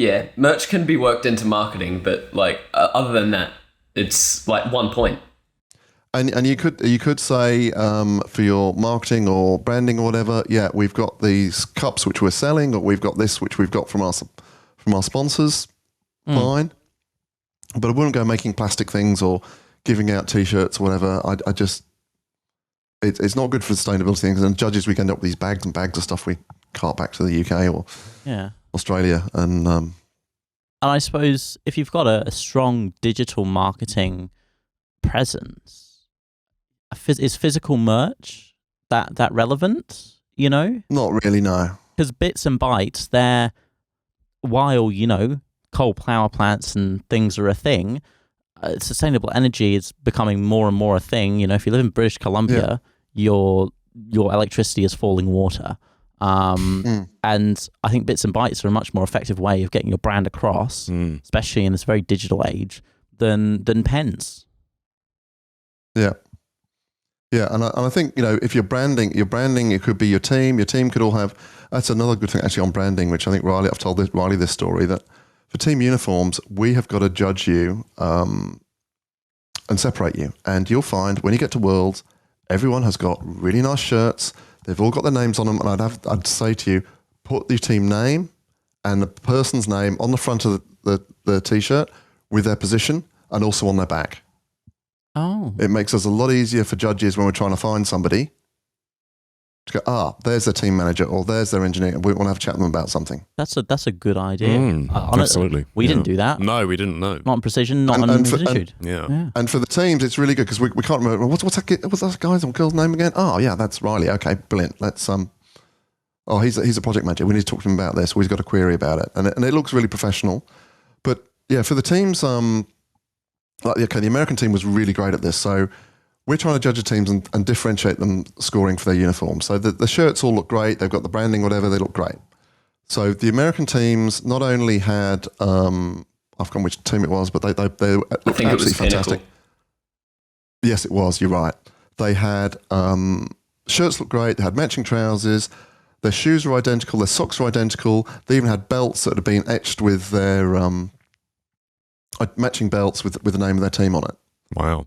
Yeah, merch can be worked into marketing, but like other than that, it's like 1 point. And you could say for your marketing or branding or whatever, yeah, we've got these cups which we're selling, or we've got this which we've got from our sponsors. Fine, but I wouldn't go making plastic things or giving out T-shirts or whatever. I just it's not good for sustainability things. And judges, we end up with these bags and bags of stuff we cart back to the UK or Australia, and I suppose if you've got a strong digital marketing presence, is physical merch that relevant? Not really, no. Because bits and bytes, they're while coal power plants and things are a thing. Sustainable energy is becoming more and more a thing. If you live in British Columbia, your electricity is falling water. And I think bits and bytes are a much more effective way of getting your brand across, especially in this very digital age, than pens. Yeah. Yeah, and I think, if you're branding, it could be your team. Your team could all have. That's another good thing actually on branding, which I think I've told Riley this story, that for team uniforms, we have got to judge you and separate you. And you'll find when you get to Worlds, everyone has got really nice shirts. They've all got their names on them, and I'd say to you, put your team name and the person's name on the front of the t-shirt with their position and also on their back. Oh. It makes us a lot easier for judges when we're trying to find somebody to go, there's their team manager or there's their engineer, and we want to have a chat with them about something. That's a good idea. Absolutely. We didn't do that. No, we didn't know. Not in Precision, not in Infinitude. Yeah. And for the teams, it's really good because we can't remember, what's that guy's or girl's name again? Oh, yeah, that's Riley. Okay, brilliant. Let's, he's a project manager. We need to talk to him about this. We've got a query about it. And it looks really professional. But yeah, for the teams, the American team was really great at this. So we're trying to judge the teams and differentiate them scoring for their uniforms. So the shirts all look great. They've got the branding, whatever, they look great. So the American teams not only had, I've forgotten which team it was, but they looked absolutely fantastic. Yes, it was. You're right. They had shirts looked great. They had matching trousers. Their shoes were identical. Their socks were identical. They even had belts that had been etched with their matching belts with the name of their team on it. Wow.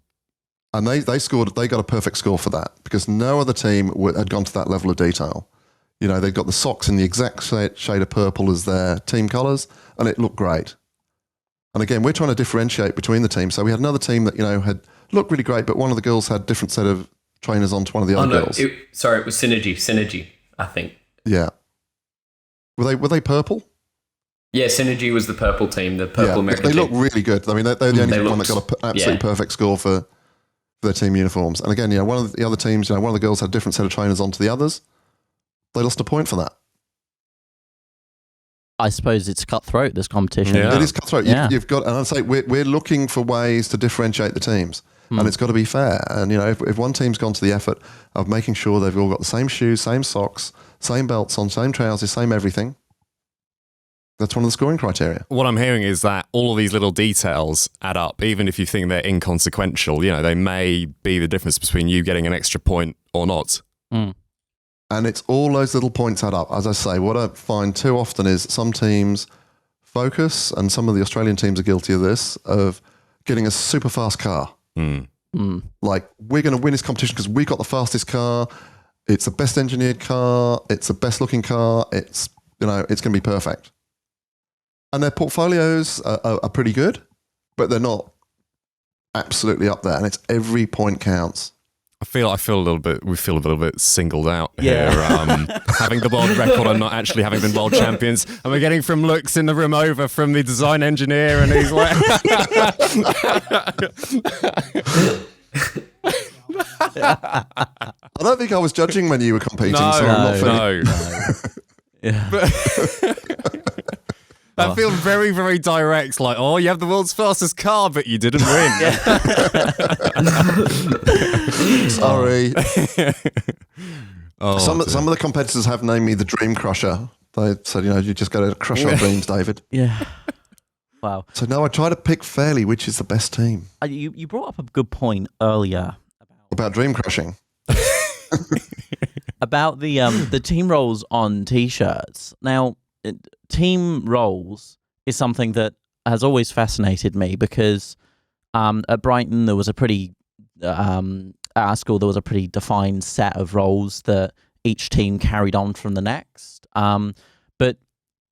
And they got a perfect score for that because no other team had gone to that level of detail. They'd got the socks in the exact shade of purple as their team colours, and it looked great. And again, we're trying to differentiate between the teams. So we had another team that, had looked really great, but one of the girls had a different set of trainers on to one of the other girls. It was Synergy, I think. Yeah. Were they purple? Yeah, Synergy was the purple team, the purple American team. They look really good. I mean, they're the only one that got an absolutely perfect score for their team uniforms. And again, one of the other teams, one of the girls had a different set of trainers on to the others. They lost a point for that. I suppose it's cutthroat, this competition. Yeah. It is cutthroat. You've got, and I'd say we're looking for ways to differentiate the teams. And it's got to be fair. And, if one team's gone to the effort of making sure they've all got the same shoes, same socks, same belts on, same trousers, same everything, that's one of the scoring criteria. What I'm hearing is that all of these little details add up, even if you think they're inconsequential. They may be the difference between you getting an extra point or not. And it's all those little points add up. As I say, what I find too often is some teams focus, and some of the Australian teams are guilty of this, of getting a super fast car. Like, we're going to win this competition because we got the fastest car. It's the best engineered car. It's the best looking car. It's going to be perfect. And their portfolios are pretty good, but they're not absolutely up there. And it's every point counts. We feel a little bit singled out here, having the world record and not actually having been world champions. And we're getting from looks in the room over from the design engineer, and he's like, I don't think I was judging when you were competing. No. Yeah. That feels very, very direct. Like, you have the world's fastest car, but you didn't win. Sorry. Some of the competitors have named me the Dream Crusher. They said, you just got to crush our dreams, David. Yeah. Wow. So no, I try to pick fairly which is the best team. You brought up a good point earlier about dream crushing. About the team roles on t-shirts. Now, team roles is something that has always fascinated me because at Brighton there was a pretty at our school there was a pretty defined set of roles that each team carried on from the next. But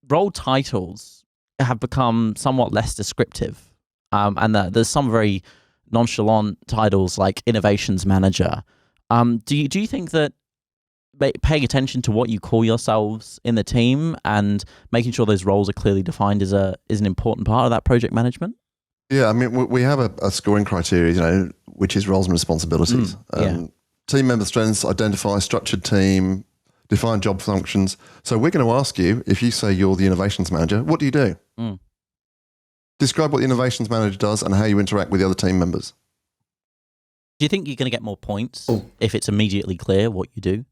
role titles have become somewhat less descriptive, and there's some very nonchalant titles like innovations manager. Do you think that paying attention to what you call yourselves in the team and making sure those roles are clearly defined is an important part of that project management? Yeah, I mean, we have a scoring criteria, which is roles and responsibilities. Team member strengths, identify structured team, define job functions. So we're going to ask you, if you say you're the innovations manager, what do you do? Describe what the innovations manager does and how you interact with the other team members. Do you think you're going to get more points if it's immediately clear what you do?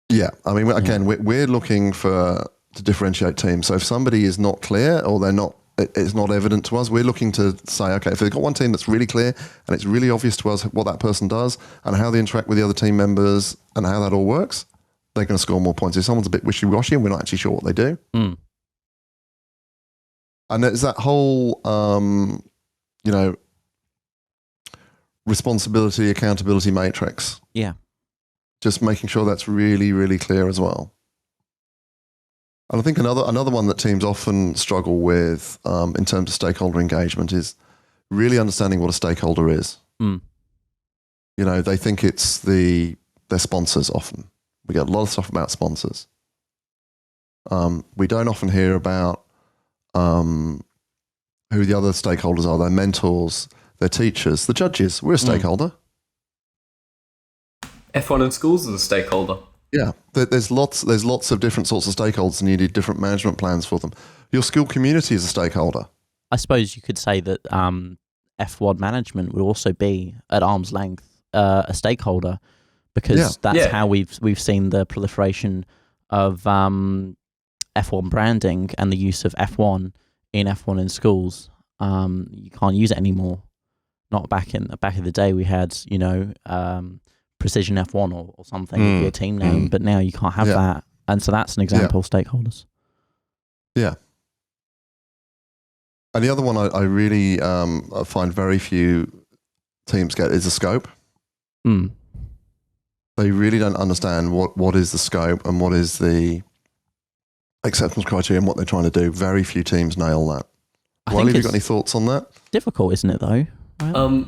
Yeah, I mean, again, we're looking to differentiate teams. So if somebody is not clear or they're not it's not evident to us. We're looking to say, okay, if they've got one team that's really clear and it's really obvious to us what that person does and how they interact with the other team members and how that all works, they're going to score more points. If someone's a bit wishy-washy and we're not actually sure what they do. Mm. And there's that whole, responsibility, accountability matrix. Yeah. Just making sure that's really, really clear as well. And I think another one that teams often struggle with in terms of stakeholder engagement is really understanding what a stakeholder is. Mm. They think it's their sponsors often. We get a lot of stuff about sponsors. We don't often hear about who the other stakeholders are, their mentors, their teachers, the judges. We're a stakeholder. F1 in schools is a stakeholder. Yeah, there's lots of different sorts of stakeholders, and you need different management plans for them. Your school community is a stakeholder. I suppose you could say that F1 management would also be at arm's length a stakeholder, because that's how we've seen the proliferation of F1 branding and the use of F1 in schools. You can't use it anymore. Not back in the day. We had Precision F1 or something would be a team name, but now you can't have that. And so that's an example of stakeholders. Yeah. And the other one I really I find very few teams get is the scope. Mm. They really don't understand what is the scope and what is the acceptance criteria and what they're trying to do. Very few teams nail that. Well, have you got any thoughts on that? Difficult, isn't it, though? Right?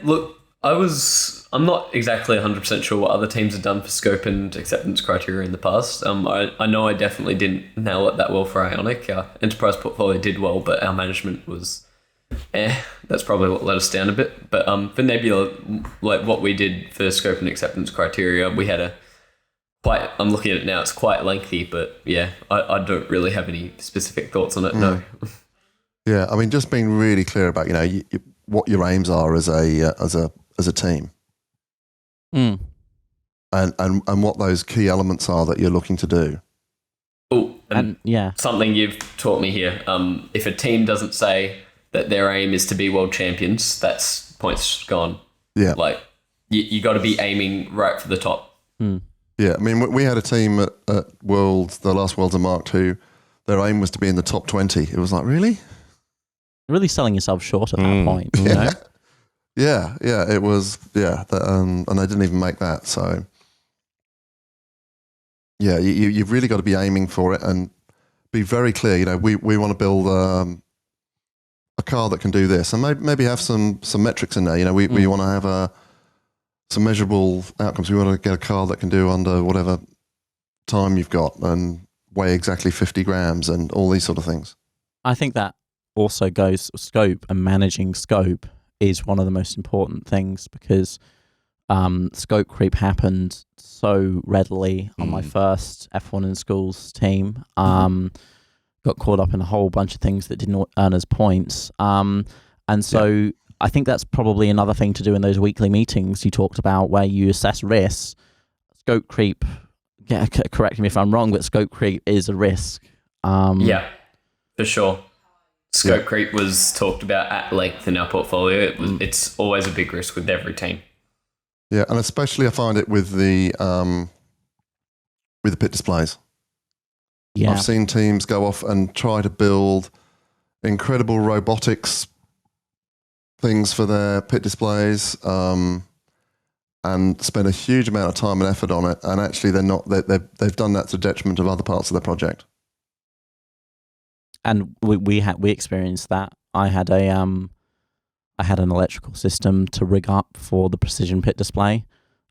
Look, I'm not exactly 100% sure what other teams have done for scope and acceptance criteria in the past. I know I definitely didn't nail it that well for Ionic. Our enterprise portfolio did well, but our management was that's probably what let us down a bit. But for Nebula, like what we did for scope and acceptance criteria, we had I'm looking at it now, it's quite lengthy, but I don't really have any specific thoughts on it, no. Yeah, I mean, just being really clear about, what your aims are as a team. Mm. And what those key elements are that you're looking to do. Oh, and something you've taught me here. If a team doesn't say that their aim is to be world champions, that's points gone. Yeah. Like, you got to be aiming right for the top. Mm. Yeah, I mean, we had a team at Worlds, the last Worlds of Mark II, their aim was to be in the top 20. It was like, really? Really selling yourself short at that point, you know? Yeah, it was, and they didn't even make that, so... Yeah, you've really got to be aiming for it and be very clear. We want to build a car that can do this, and maybe have some metrics in there. We want to have some measurable outcomes. We want to get a car that can do under whatever time you've got and weigh exactly 50 grams and all these sort of things. I think that also goes scope, and managing scope is one of the most important things, because scope creep happened so readily on my first F1 in schools team. Got caught up in a whole bunch of things that didn't earn us points. And so I think that's probably another thing to do in those weekly meetings you talked about, where you assess risks. Scope creep, correct me if I'm wrong, but scope creep is a risk. Yeah, for sure. Scope creep was talked about at length in our portfolio. It's always a big risk with every team. Yeah, and especially I find it with the pit displays. Yeah. I've seen teams go off and try to build incredible robotics things for their pit displays, and spend a huge amount of time and effort on it, and actually they've done that to the detriment of other parts of their project. And we experienced that. I had an electrical system to rig up for the precision pit display.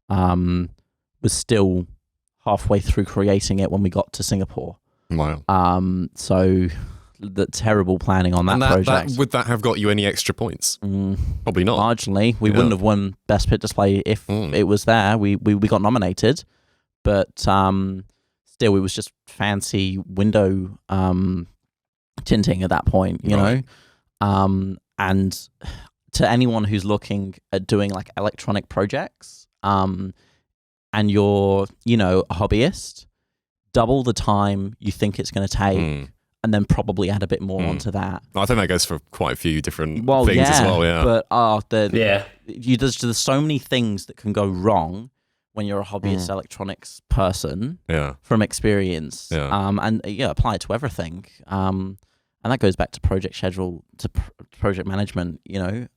Was still halfway through creating it when we got to Singapore. Wow. So the terrible planning on that project. Would that have got you any extra points? Probably not. Marginally. We wouldn't have won best pit display if it was there. We got nominated, but still it was just fancy window tinting at that point, you know. And to anyone who's looking at doing like electronic projects, and you're, a hobbyist, double the time you think it's going to take and then probably add a bit more onto that. I think that goes for quite a few different things as well. Yeah, but there's so many things that can go wrong when you're a hobbyist electronics person. Yeah, from experience. Yeah, and apply it to everything. And that goes back to project schedule, to project management. Pit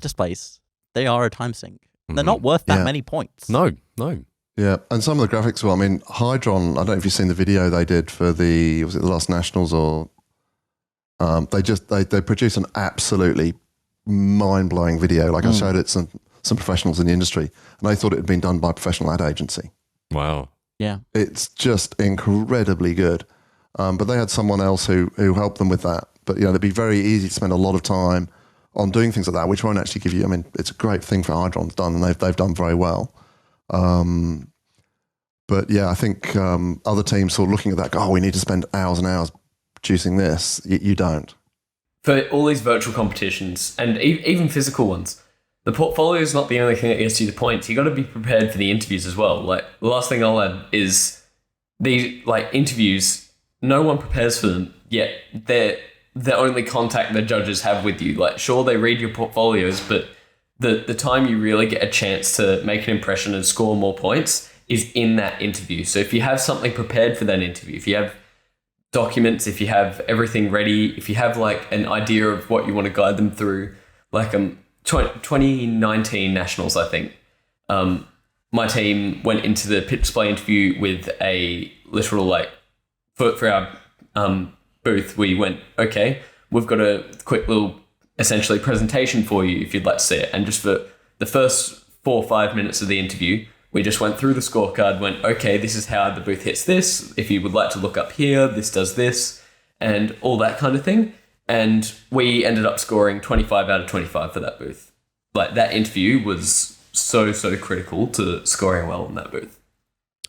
displays, they are a time sink. They're not worth that many points. No. Yeah, and some of the graphics, I mean, Hydron, I don't know if you've seen the video they did for the last Nationals, or they produced an absolutely mind-blowing video. Like I showed it some professionals in the industry, and they thought it had been done by a professional ad agency. Wow. Yeah. It's just incredibly good. But they had someone else who helped them with that. But, it'd be very easy to spend a lot of time on doing things like that, which won't actually give you, I mean, it's a great thing for Hydron's done, and they've done very well. But yeah, I think other teams sort of looking at that go, we need to spend hours and hours producing this. You don't. For all these virtual competitions, and even physical ones, the portfolio is not the only thing that gets you the points. You got to be prepared for the interviews as well. Like, the last thing I'll add is these interviews, no one prepares for them, yet they're the only contact the judges have with you. Like, sure, they read your portfolios, but the time you really get a chance to make an impression and score more points is in that interview. So if you have something prepared for that interview, if you have documents, if you have everything ready, if you have an idea of what you want to guide them through, 2019 Nationals, I think, my team went into the pit display interview with a literal for our booth. We went, okay, we've got a quick little essentially presentation for you if you'd like to see it. And just for the first 4 or 5 minutes of the interview, we just went through the scorecard, went, okay, this is how the booth hits this. If you would like to look up here, this does this, and all that kind of thing. And we ended up scoring 25 out of 25 for that booth. That interview was so critical to scoring well in that booth.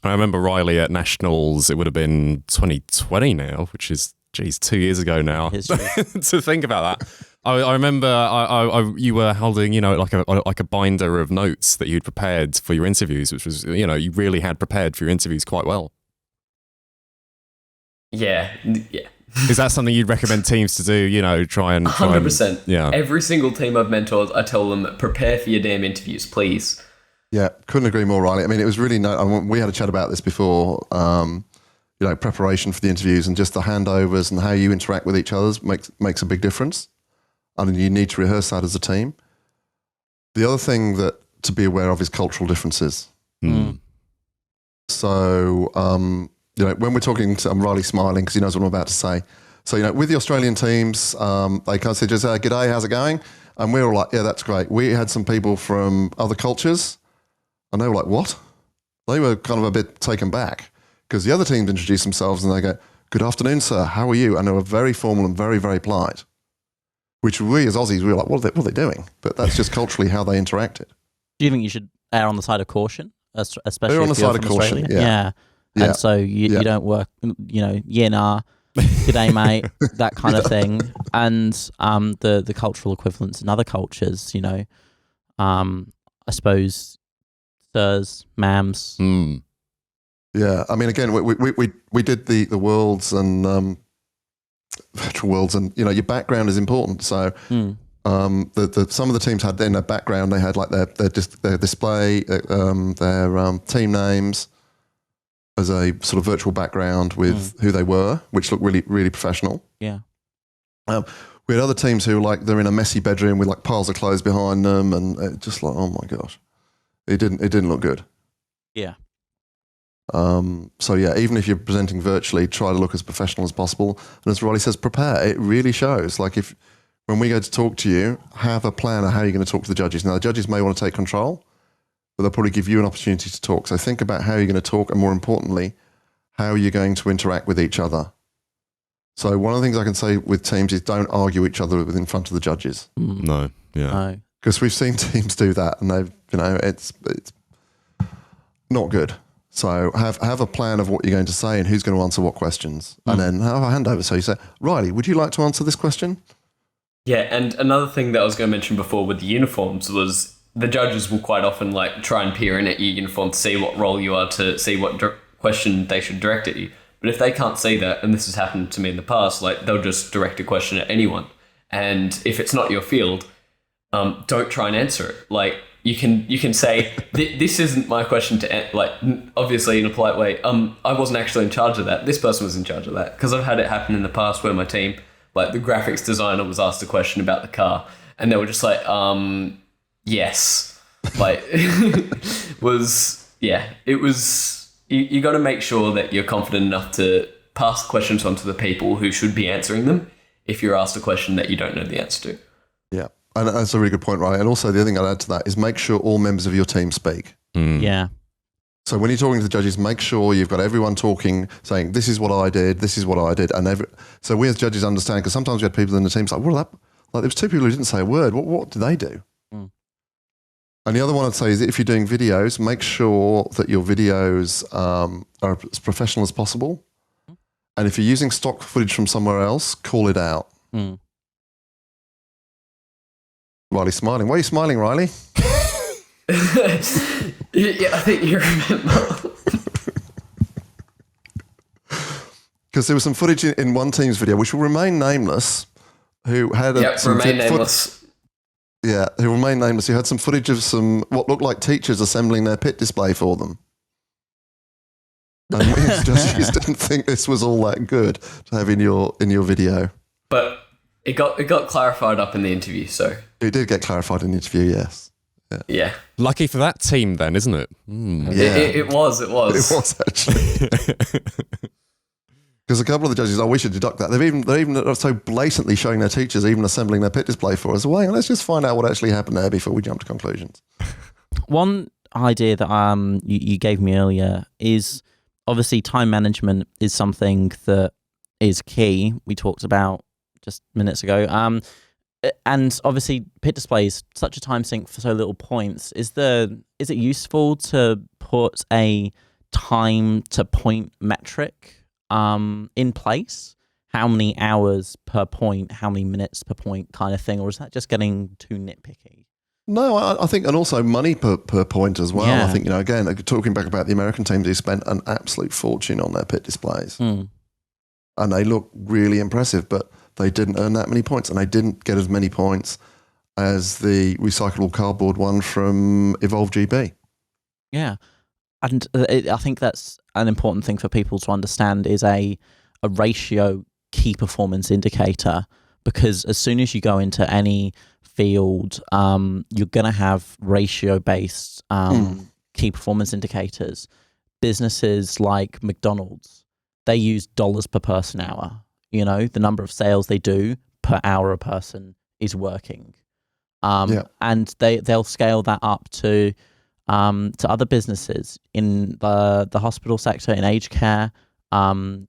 I remember Riley at Nationals, it would have been 2020 now, which is, 2 years ago now. To think about that. I remember you were holding, like a binder of notes that you'd prepared for your interviews, which was, you really had prepared for your interviews quite well. Yeah. Is that something you'd recommend teams to do, try and... 100%. Yeah. Every single team I've mentored, I tell them, prepare for your damn interviews, please. Yeah, couldn't agree more, Riley. I mean, it was really... we had a chat about this before, preparation for the interviews, and just the handovers and how you interact with each other makes a big difference. And you need to rehearse that as a team. The other thing that to be aware of is cultural differences. So, when we're talking to, I'm Riley smiling because he knows what I'm about to say. So, with the Australian teams, they kind of say, just, g'day, how's it going? And we were like, yeah, that's great. We had some people from other cultures, and they were like, what? They were kind of a bit taken back because the other teams introduced themselves and they go, good afternoon, sir, how are you? And they were very formal and very, very polite. Which we as Aussies, we were like, what are they doing? But that's just culturally how they interacted. Do you think you should err on the side of caution, especially err on the if you're side from of caution? Australia? Yeah. And so you don't work, yeah, nah, g'day, mate, that kind of thing. And the cultural equivalents in other cultures, I suppose, sirs, ma'ams. Yeah, I mean, again, we did the worlds and virtual worlds, and your background is important. So some of the teams had in their background, they had their display, their team names as a sort of virtual background with who they were, which looked really, really professional. Yeah. We had other teams who they're in a messy bedroom with piles of clothes behind them, and just oh my gosh, it didn't look good. Yeah. So yeah, even if you're presenting virtually, try to look as professional as possible. And as Riley says, prepare. It really shows. When we go to talk to you, have a plan of how you're going to talk to the judges. Now, the judges may want to take control, but they'll probably give you an opportunity to talk. So think about how you're going to talk, and more importantly, how you're going to interact with each other. So one of the things I can say with teams is don't argue each other in front of the judges. No, yeah. No. Because we've seen teams do that, and they've, it's not good. So have a plan of what you're going to say and who's going to answer what questions. And then have a handover. So you say, Riley, would you like to answer this question? Yeah, and another thing that I was going to mention before with the uniforms was the judges will quite often try and peer in at your uniform to see what role you are, to see what question they should direct at you. But But if they can't see that, and this has happened to me in the past, like they'll just direct a question at anyone. And if it's not your field, don't try and answer it. Like you can say, this isn't my question to like, obviously in a polite way. I wasn't actually in charge of that. This person was in charge of that. Because I've had it happen in the past where my team, like the graphics designer was asked a question about the car and they were just like, yes. Like it was, you got to make sure that you're confident enough to pass questions on to the people who should be answering them if you're asked a question that you don't know the answer to. Yeah. And that's a really good point, Riley. And also the other thing I'd add to that is make sure all members of your team speak. Yeah. So when you're talking to the judges, make sure you've got everyone talking, saying, this is what I did, this is what I did. And so we as judges understand, because sometimes we had people in the team say, like there was two people who didn't say a word. What did they do? And the other one I'd say is that if you're doing videos, make sure that your videos are as professional as possible. And if you're using stock footage from somewhere else, call it out. Riley's smiling. Why are you smiling, Riley? Yeah, I think you remember. Because there was some footage in one team's video, which will remain nameless, who had remain nameless. Who remain nameless. Who had some footage of some what looked like teachers assembling their pit display for them. And we as judges didn't think this was all that good to have in your video. But it got clarified up in the interview, so it did get clarified in the interview. Yes. Yeah. Lucky for that team, then, isn't it? Yeah. It was. It was actually. Because a couple of the judges, we should deduct that. They're even so blatantly showing their teachers even assembling their pit display for us. Well, let's just find out what actually happened there before we jump to conclusions. One idea that you gave me earlier is obviously time management is something that is key. We talked about just minutes ago. And obviously pit displays, such a time sink for so little points. Is it useful to put a time to point metric in place? How many hours per point, how many minutes per point kind of thing? Or is that just getting too nitpicky? No, I think, and also money per point as well. Yeah. I think, again, talking back about the American teams who spent an absolute fortune on their pit displays. And they look really impressive, but they didn't earn that many points, and they didn't get as many points as the recyclable cardboard one from Evolve GB. Yeah. And I think that's an important thing for people to understand is a ratio key performance indicator, because as soon as you go into any field, you're going to have ratio-based key performance indicators. Businesses like McDonald's, they use dollars per person hour. The number of sales they do per hour a person is working. And they'll scale that up to other businesses in the hospital sector, in aged care.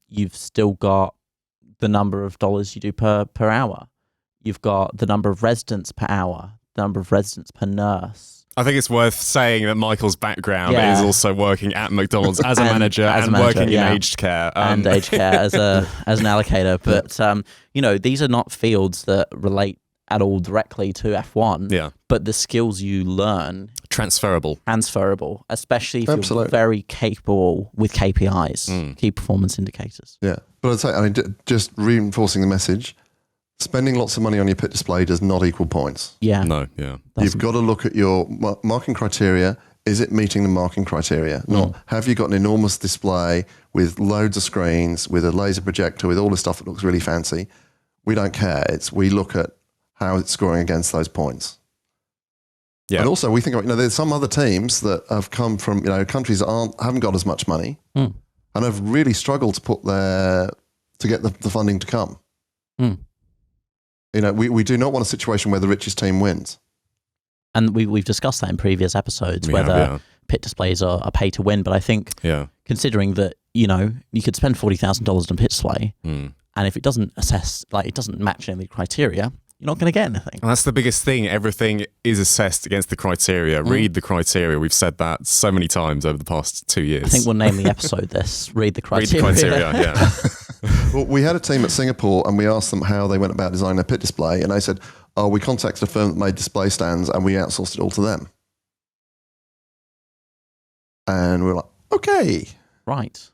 You've still got the number of dollars you do per hour. You've got the number of residents per hour, the number of residents per nurse. I think it's worth saying that Michael's background is also working at McDonald's as a manager and working in aged care. And aged care as an allocator. But, these are not fields that relate at all directly to F1. Yeah. But the skills you learn... Transferable, especially if you're very capable with KPIs, key performance indicators. Yeah. But I'd say, just reinforcing the message, spending lots of money on your pit display does not equal points. Yeah. No, yeah. You've got to look at your marking criteria. Is it meeting the marking criteria? Not have you got an enormous display with loads of screens, with a laser projector, with all the stuff that looks really fancy? We don't care. We look at how it's scoring against those points. Yeah. And also we think about, there's some other teams that have come from, countries that haven't got as much money and have really struggled to get the funding to come. We do not want a situation where the richest team wins. And we've discussed that in previous episodes, whether pit displays are pay to win. But I think considering that, you could spend $40,000 on a pit display and if it doesn't it doesn't match any of the criteria, you're not going to get anything. And that's the biggest thing. Everything is assessed against the criteria. Read the criteria. We've said that so many times over the past 2 years. I think we'll name the episode this. Read the criteria. Read the criteria, yeah. Well, we had a team at Singapore and we asked them how they went about designing their pit display, and they said, we contacted a firm that made display stands and we outsourced it all to them. And we were like, okay. Right.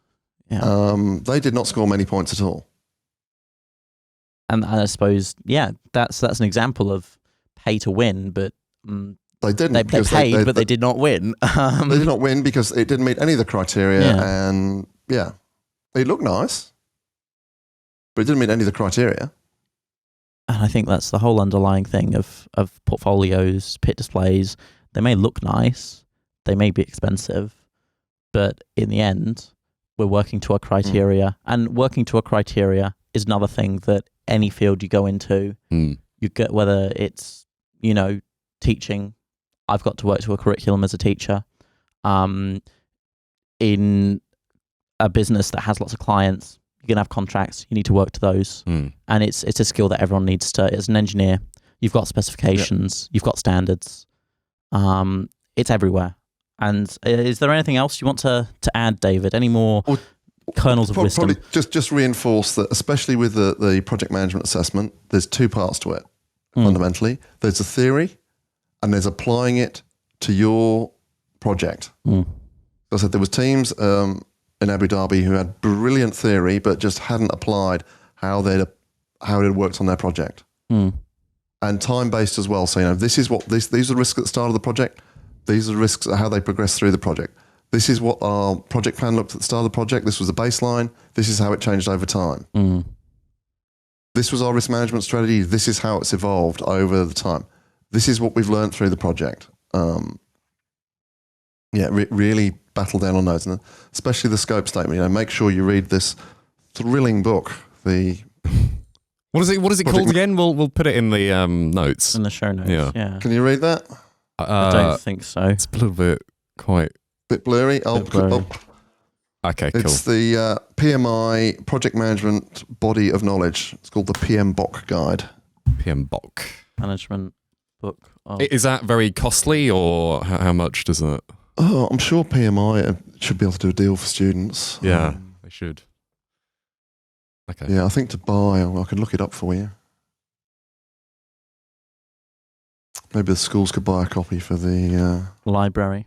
They did not score many points at all. And I suppose, that's an example of pay to win, but they didn't. They paid, but they did not win. They did not win because it didn't meet any of the criteria, and it looked nice, but it didn't meet any of the criteria. And I think that's the whole underlying thing of portfolios, pit displays. They may look nice, they may be expensive, but in the end, we're working to a criteria, and working to a criteria is another thing that any field you go into, you get, whether it's, teaching. I've got to work to a curriculum as a teacher. In a business that has lots of clients, you're going to have contracts. You need to work to those. And it's a skill that everyone needs to. As an engineer, you've got specifications, you've got standards. It's everywhere. And is there anything else you want to add, David? Any more kernels of wisdom? Probably just reinforce that, especially with the project management assessment, there's two parts to it, fundamentally. There's a theory, and there's applying it to your project. As I said, there was teams in Abu Dhabi who had brilliant theory, but just hadn't applied how it had worked on their project. And time-based as well. So, these are the risks at the start of the project. These are the risks of how they progress through the project. This is what our project plan looked at the start of the project. This was the baseline. This is how it changed over time. This was our risk management strategy. This is how it's evolved over the time. This is what we've learned through the project. Really battle down on those, and especially the scope statement. Make sure you read this thrilling book. What is it called again? We'll put it in the notes. In the show notes, yeah. Can you read that? I don't think so. It's a little bit bit blurry. Okay, cool. It's the PMI Project Management Body of Knowledge. It's called the PMBOK Guide. PMBOK. Management book. Is that very costly, or how much does it? Oh, I'm sure PMI should be able to do a deal for students. Yeah, they should. Okay. Yeah, I think to buy, I could look it up for you. Maybe the schools could buy a copy for the library.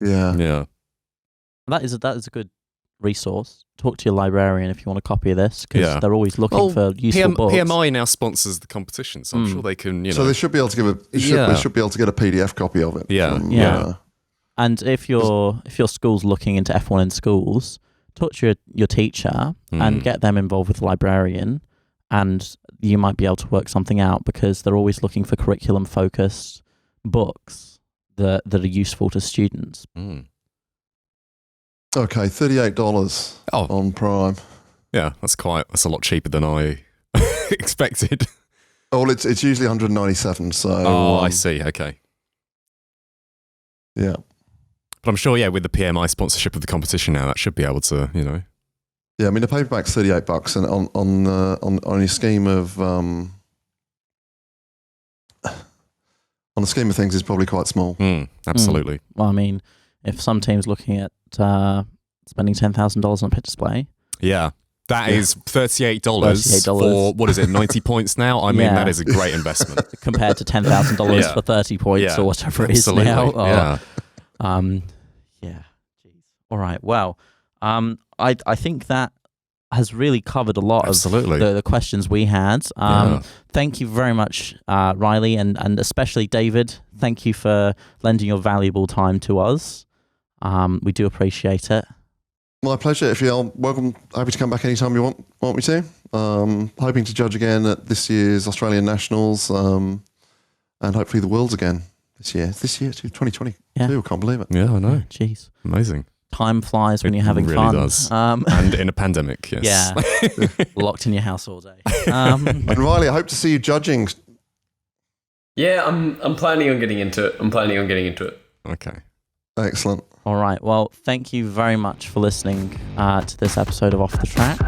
Yeah. That is a good resource. Talk to your librarian if you want a copy of this, because they're always looking for useful books. PMI now sponsors the competition, so I'm sure they can. So they should be able to they should be able to get a PDF copy of it. Yeah. And if your school's looking into F1 in schools, talk to your teacher and get them involved with the librarian, and you might be able to work something out, because they're always looking for curriculum-focused books that are useful to students. Okay, $38 on Prime. Yeah, that's a lot cheaper than I expected. Oh, it's usually $197. So I see. Okay. Yeah. But I'm sure, with the PMI sponsorship of the competition now, that should be able to, Yeah, I mean the paperback's $38, and on a scheme of on the scheme of things, is probably quite small. Absolutely. Well, I mean, if some team's looking at spending $10,000 on a pit display, that is $38 for, what is it, 90 points now? I mean, that is a great investment compared to $10,000 for 30 points or whatever it is now. Jeez. All right. Well, I think that has really covered a lot of the questions we had. Thank you very much, Riley, and especially David. Thank you for lending your valuable time to us. We do appreciate it. My pleasure. If you're welcome, happy to come back anytime you want me to. Hoping to judge again at this year's Australian Nationals, and hopefully the Worlds again this year. This year, 2022. I can't believe it. Yeah, I know. Jeez. Amazing. Time flies when you're having really fun. Does. And in a pandemic, yes. Yeah. Locked in your house all day. And Riley, I hope to see you judging. Yeah, I'm planning on getting into it. Okay. Excellent. All right. Well, thank you very much for listening to this episode of Off the Track.